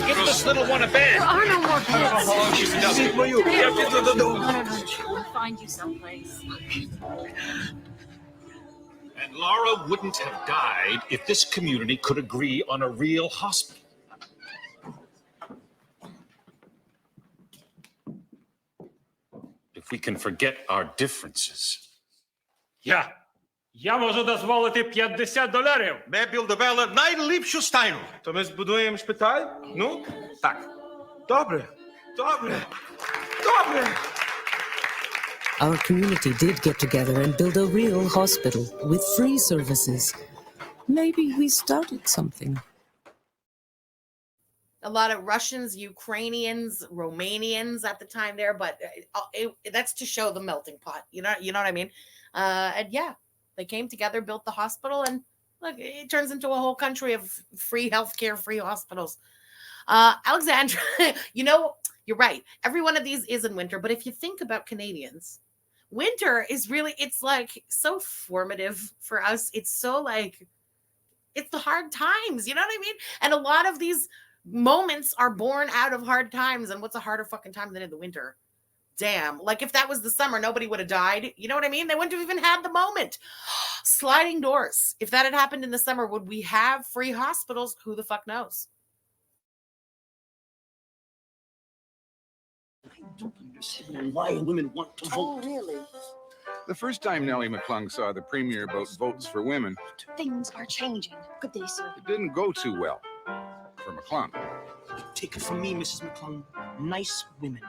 Give this little one a bed. There are no more beds. No. We'll find you someplace. And Laura wouldn't have died if this community could agree on a real hospital. If we can forget our differences. Я можу дозволити $50. Ми білдували найліпшу стайну. То ми збудуємо шпиталь? Ну, так. Добре. Our community did get together and build a real hospital with free services. Maybe we started something. A lot of Russians, Ukrainians, Romanians at the time there, but that's to show the melting pot. You know what I mean? And yeah, they came together, built the hospital, and look, it turns into a whole country of free healthcare, free hospitals. Alexandra, you know, you're right. Every one of these is in winter, but if you think about Canadians, winter is really, it's like so formative for us. It's so like, it's the hard times, you know what I mean? And a lot of these moments are born out of hard times. And what's a harder fucking time than in the winter? Damn. Like if that was the summer, nobody would have died. You know what I mean? They wouldn't have even had the moment. Sliding doors. If that had happened in the summer, would we have free hospitals? Who the fuck knows? I don't understand why women want to vote. Oh, really? The first time Nellie McClung saw the premier about votes for women, Things are changing. Good day, sir. it didn't go too well for McClung. Take it from me, Mrs. McClung. Nice women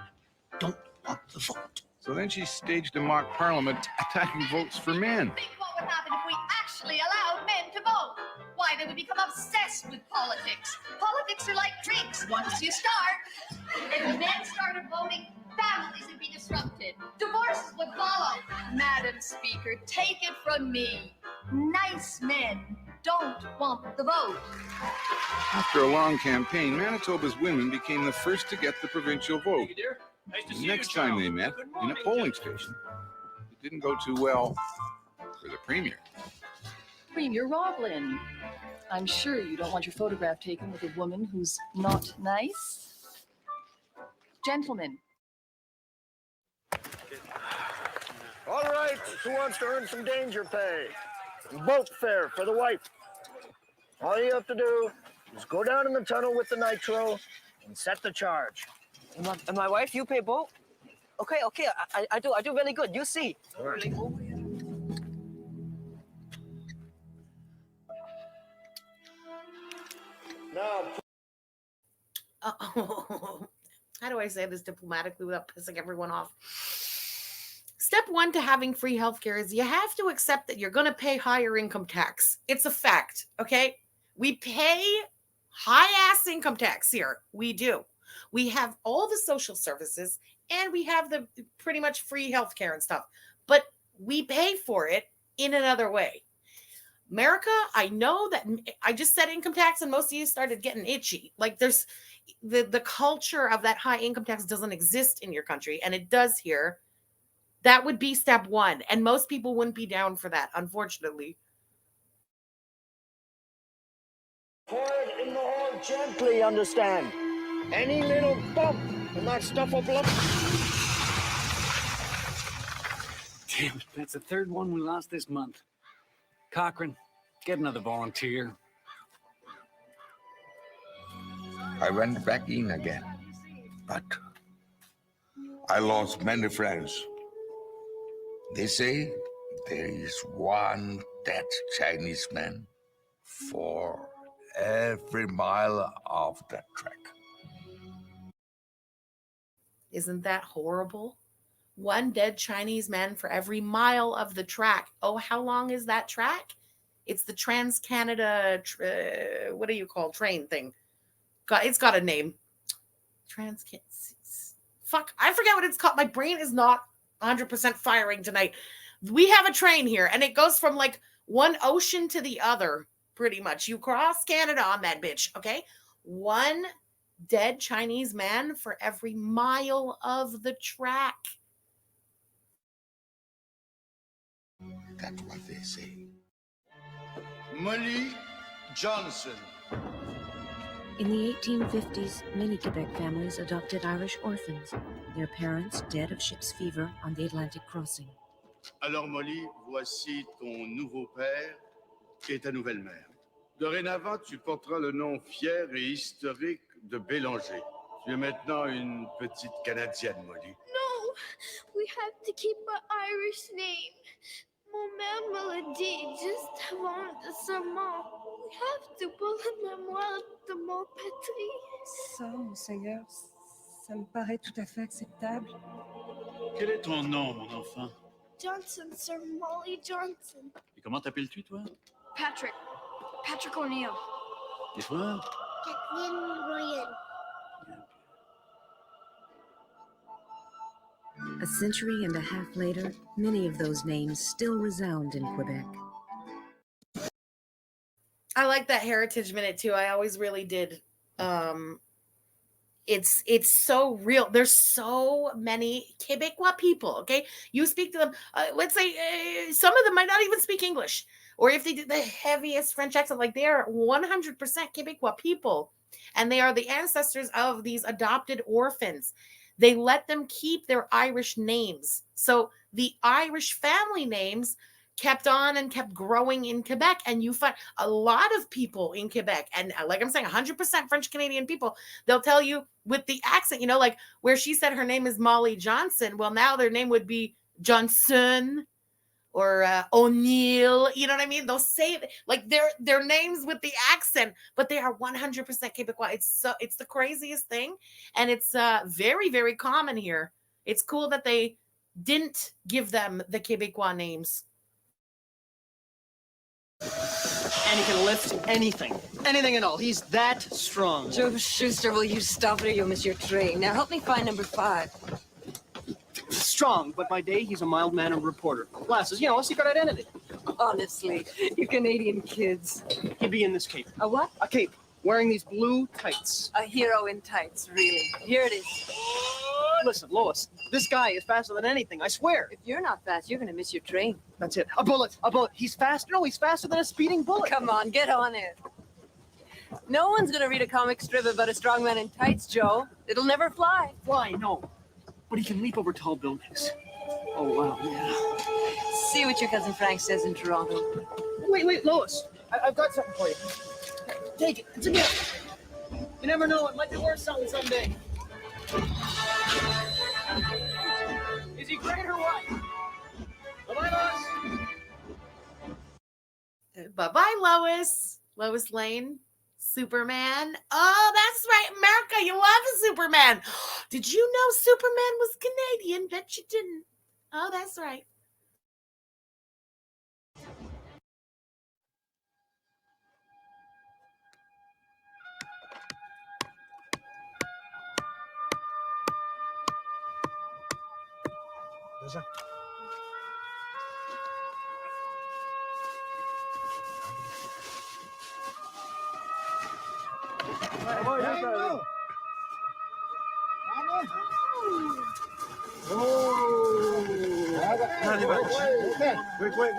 don't want the vote. So then she staged a mock parliament attacking votes for men. Think what would happen if we actually allowed men to vote. Why, they would become obsessed with politics. Politics are like drinks. Once you start, if men started voting, families would be disrupted. Divorces would follow. Madam Speaker, take it from me. Nice men don't want the vote. After a long campaign, Manitoba's women became the first to get the provincial vote. The next time they met, in a polling station, it didn't go too well for the premier. Premier Roblin, I'm sure you don't want your photograph taken with a woman who's not nice. Gentlemen. All right, who wants to earn some danger pay? Boat fare for the wife. All you have to do is go down in the tunnel with the nitro and set the charge. And my wife, you pay both? Okay, I do really good. You see. Now, how do I say this diplomatically without pissing everyone off? Step one to having free healthcare is you have to accept that you're going to pay higher income tax. It's a fact, okay? We pay high-ass income tax here. We do. We have all the social services, and we have the pretty much free healthcare and stuff. But we pay for it in another way. America, I know that I just said income tax and most of you started getting itchy. Like there's the culture of that high income tax doesn't exist in your country, and it does here. That would be step one. And most people wouldn't be down for that, unfortunately. Pour it in the hole gently, understand? Any little bump and that stuff will blow. Damn it, that's the third one we lost this month. Cochran, get another volunteer. I went back in again, but I lost many friends. They say there is one dead Chinese man for every mile of that track. Isn't that horrible? One dead Chinese man for every mile of the track. Oh, how long is that track? It's the Trans-Canada, what do you call train thing? It's got a name. Fuck, I forget what it's called. My brain is not 100% firing tonight. We have a train here, and it goes from like one ocean to the other, pretty much. You cross Canada on that bitch, okay? One dead Chinese man for every mile of the track. That's what they say. Molly Johnson. In the 1850s, many Quebec families adopted Irish orphans, their parents dead of ship's fever on the Atlantic crossing. Alors Molly, voici ton nouveau père et ta nouvelle mère. Dorénavant, tu porteras le nom fier et historique de Bélanger. Tu es maintenant une petite Canadienne, Molly. No, we have to keep our Irish name. Mon mère me l'a dit juste avant le serment. We have to pour la mémoire de mon patrie. Ça, Monseigneur, ça me paraît tout à fait acceptable. Quel est ton nom, mon enfant? Johnson, Sir Molly Johnson. Et comment t'appelles-tu, toi? Patrick. Patrick O'Neill. Et toi? Kathleen Ryan. A century and a half later, many of those names still resound in Quebec. I like that Heritage Minute too. I always really did. It's so real. There's so many Quebecois people. Okay, you speak to them. Let's say some of them might not even speak English, or if they did the heaviest French accent, like they are 100% Quebecois people, and they are the ancestors of these adopted orphans. They let them keep their Irish names. So the Irish family names kept on and kept growing in Quebec. And you find a lot of people in Quebec, and like I'm saying, 100% French Canadian people, they'll tell you with the accent, you know, like where she said her name is Molly Johnson. Well, now their name would be Johnson or O'Neill. You know what I mean? They'll say like their names with the accent, but they are 100% Quebecois. It's the craziest thing. And it's very, very common here. It's cool that they didn't give them the Quebecois names. And he can lift anything. Anything at all. He's that strong. Joe Schuster, will you stop it or you'll miss your train? Now help me find number 5. Strong, but by day he's a mild-mannered reporter. Glasses, you know, a secret identity. Honestly, you Canadian kids. He'd be in this cape. A what? A cape. Wearing these blue tights. A hero in tights, really. Here it is. Listen, Lois, this guy is faster than anything, I swear. If you're not fast, you're gonna miss your train. That's it. A bullet. A bullet. He's faster. No, he's faster than a speeding bullet. Come on, get on it. No one's gonna read a comic strip about a strong man in tights, Joe. It'll never fly. Fly, no. But he can leap over tall buildings. Oh, wow, yeah. See what your cousin Frank says in Toronto. Wait, Lois. I've got something for you. Take it. It's a gift. You never know. It might be worth something someday. Is he great or what? Bye-bye, Lois. Bye-bye, Lois. Lois Lane. Superman. Oh, that's right. America, you love a Superman. Did you know Superman was Canadian? Bet you didn't. Oh, that's right.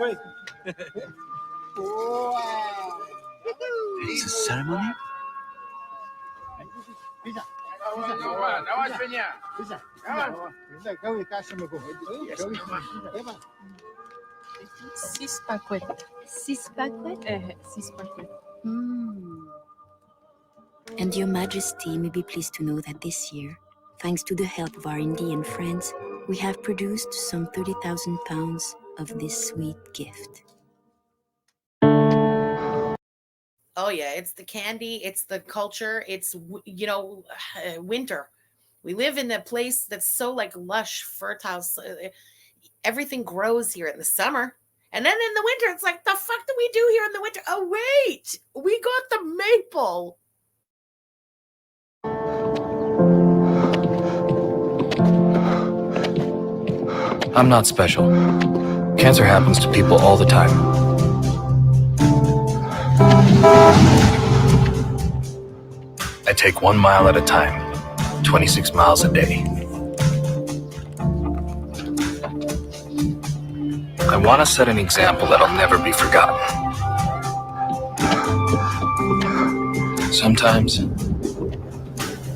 Wait. It's a ceremony? And Your Majesty may be pleased to know that this year, thanks to the help of our Indian friends, we have produced some 30,000 pounds of this sweet gift. Oh yeah, it's the candy, it's the culture, it's winter. We live in a place that's so like lush, fertile. Everything grows here in the summer. And then in the winter, it's like, the fuck do we do here in the winter? Oh, wait, we got the maple. I'm not special. Cancer happens to people all the time. I take 1 mile at a time, 26 miles a day. I want to set an example that'll never be forgotten. Sometimes,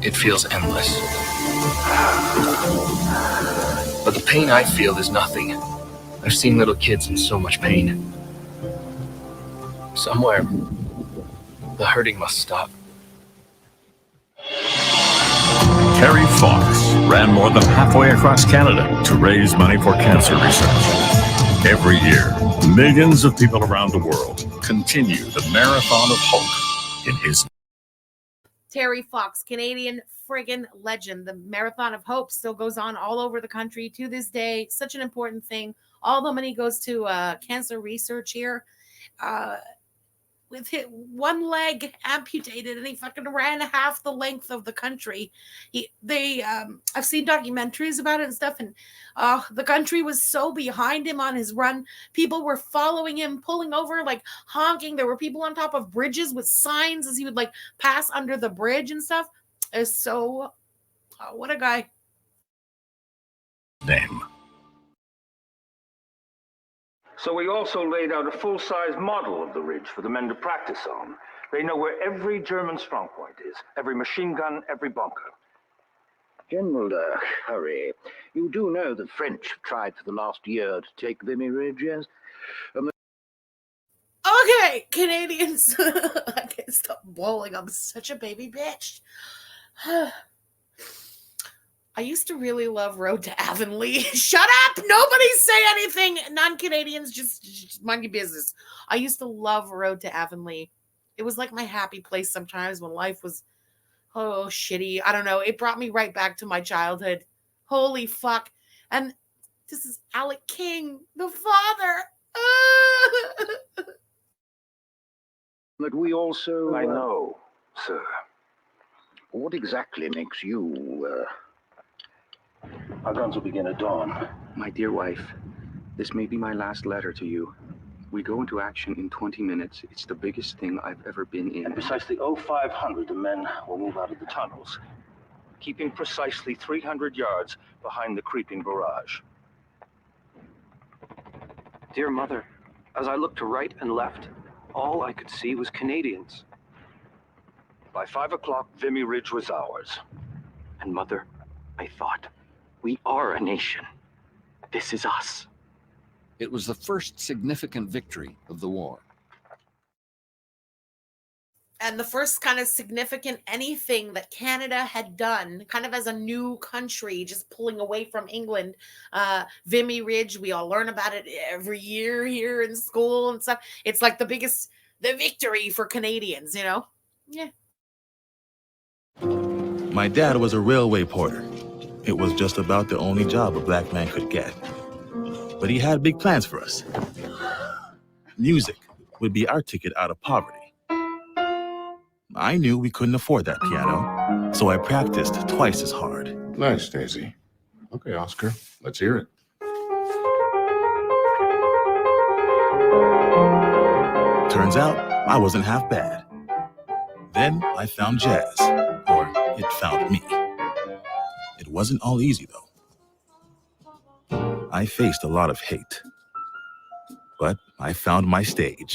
it feels endless. But the pain I feel is nothing. I've seen little kids in so much pain. Somewhere, the hurting must stop. Terry Fox ran more than halfway across Canada to raise money for cancer research. Every year, millions of people around the world continue the marathon of hope in his. Terry Fox, Canadian friggin' legend. The Marathon of Hope still goes on all over the country to this day. Such an important thing. All the money goes to cancer research here. With one leg amputated, and he fucking ran half the length of the country. I've seen documentaries about it and stuff, and the country was so behind him on his run. People were following him, pulling over, like honking. There were people on top of bridges with signs as he would like pass under the bridge and stuff. It's so, what a guy. Name. So we also laid out a full-size model of the ridge for the men to practice on. They know where every German strongpoint is, every machine gun, every bunker. General Hurry, you do know the French have tried for the last year to take Vimy Ridge, yes? Okay, Canadians. I can't stop bawling. I'm such a baby bitch. I used to really love Road to Avonlea. Shut up! Nobody say anything! Non-Canadians, just mind your business. I used to love Road to Avonlea. It was like my happy place sometimes when life was, shitty. I don't know. It brought me right back to my childhood. Holy fuck. And this is Alec King, the father. But we also... I know, sir. What exactly makes you, Our guns will begin at dawn. My dear wife, this may be my last letter to you. We go into action in 20 minutes. It's the biggest thing I've ever been in. At precisely 0500, the men will move out of the tunnels, keeping precisely 300 yards behind the creeping barrage. Dear Mother, as I looked to right and left, all I could see was Canadians. By 5 o'clock, Vimy Ridge was ours. And Mother, I thought, we are a nation. This is us. It was the first significant victory of the war. And the first kind of significant anything that Canada had done, kind of as a new country, just pulling away from England. Vimy Ridge, we all learn about it every year here in school and stuff. It's like the victory for Canadians, you know? Yeah. My dad was a railway porter. It was just about the only job a black man could get. But he had big plans for us. Music would be our ticket out of poverty. I knew we couldn't afford that piano, so I practiced twice as hard. Nice, Daisy. Okay, Oscar, let's hear it. Turns out, I wasn't half bad. Then I found jazz, or it found me. It wasn't all easy, though. I faced a lot of hate, but I found my stage.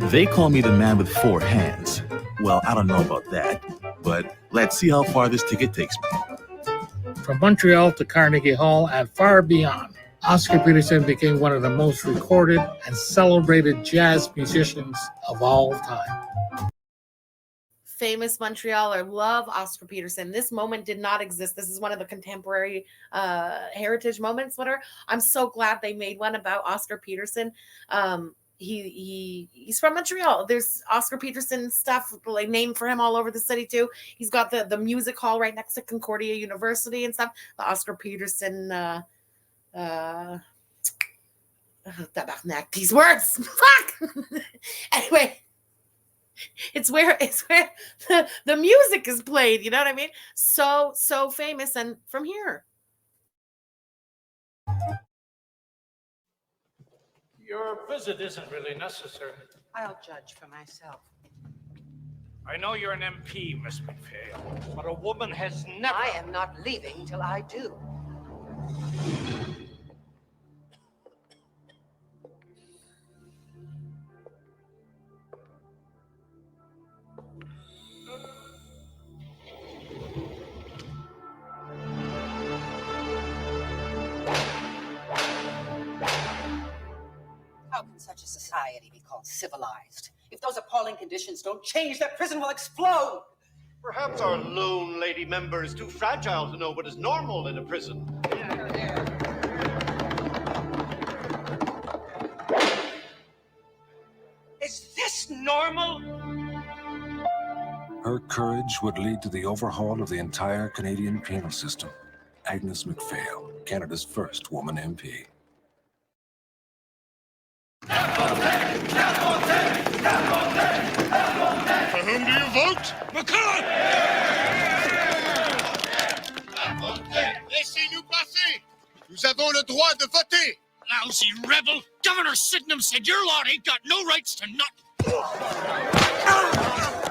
They call me the man with 4 hands. Well, I don't know about that, but let's see how far this ticket takes me. From Montreal to Carnegie Hall and far beyond, Oscar Peterson became one of the most recorded and celebrated jazz musicians of all time. Famous Montrealer, love Oscar Peterson. This moment did not exist. This is one of the contemporary heritage moments. Whatever. I'm so glad they made one about Oscar Peterson. He's from Montreal. There's Oscar Peterson stuff like named for him all over the city too. He's got the music hall right next to Concordia University and stuff. The Oscar Peterson these words. Fuck. Anyway, it's where the music is played, you know what I mean? So famous, and from here. Your visit isn't really necessary. I'll judge for myself. I know you're an MP, Miss Macphail, but a woman has never... I am not leaving till I do. How can such a society be called civilized? If those appalling conditions don't change, that prison will explode! Perhaps our lone lady member is too fragile to know what is normal in a prison. Is this normal? Her courage would lead to the overhaul of the entire Canadian penal system. Agnes Macphail, Canada's first woman MP. For whom do you vote? McClung! Laissez-nous passer! Nous avons le droit de voter! Lousy rebel! Governor Sydenham said your lot ain't got no rights to nothing.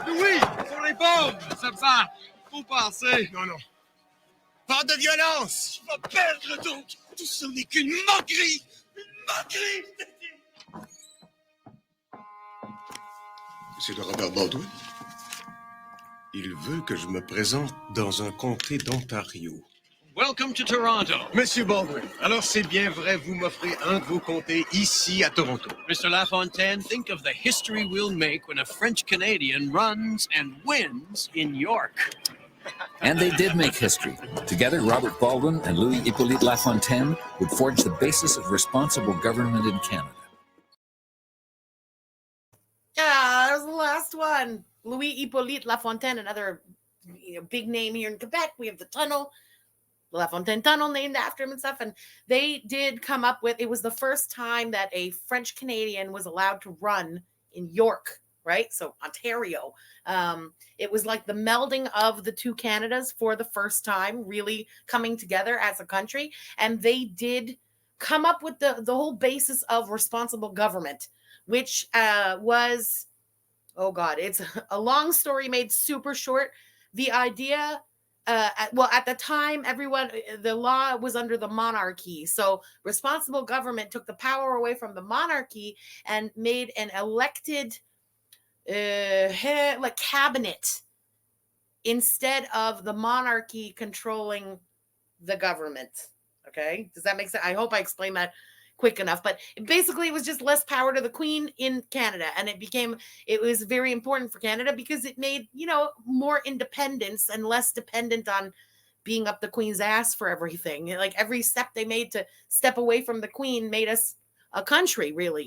Oui, pour les bombes, ça va. Faut passer. Non. Pas de violence! Tu vas perdre donc! Tout ce n'est qu'une moquerie! Une moquerie! Monsieur de Robert Baldwin, il veut que je me présente dans un comté d'Ontario. Welcome to Toronto. Monsieur Baldwin, alors c'est bien vrai, vous m'offrez un de vos comtés ici à Toronto. Mr. Lafontaine, think of the history we'll make when a French Canadian runs and wins in York. And they did make history. Together, Robert Baldwin and Louis Hippolyte Lafontaine would forge the basis of responsible government in Canada. That was the last one. Louis Hippolyte Lafontaine, another big name here in Quebec. We have the tunnel, the LaFontaine Tunnel, named after him and stuff. And they did come up with, it was the first time that a French Canadian was allowed to run in York, right? So Ontario. It was like the melding of the two Canadas for the first time, really coming together as a country. And they did come up with the whole basis of responsible government, which was, oh God, it's a long story made super short. The idea, at the time, the law was under the monarchy. So responsible government took the power away from the monarchy and made an elected cabinet instead of the monarchy controlling the government. Okay, does that make sense? I hope I explained that quick enough, but basically it was just less power to the Queen in Canada, and it was very important for Canada because it made, more independence and less dependent on being up the Queen's ass for everything. Like every step they made to step away from the Queen made us a country, really,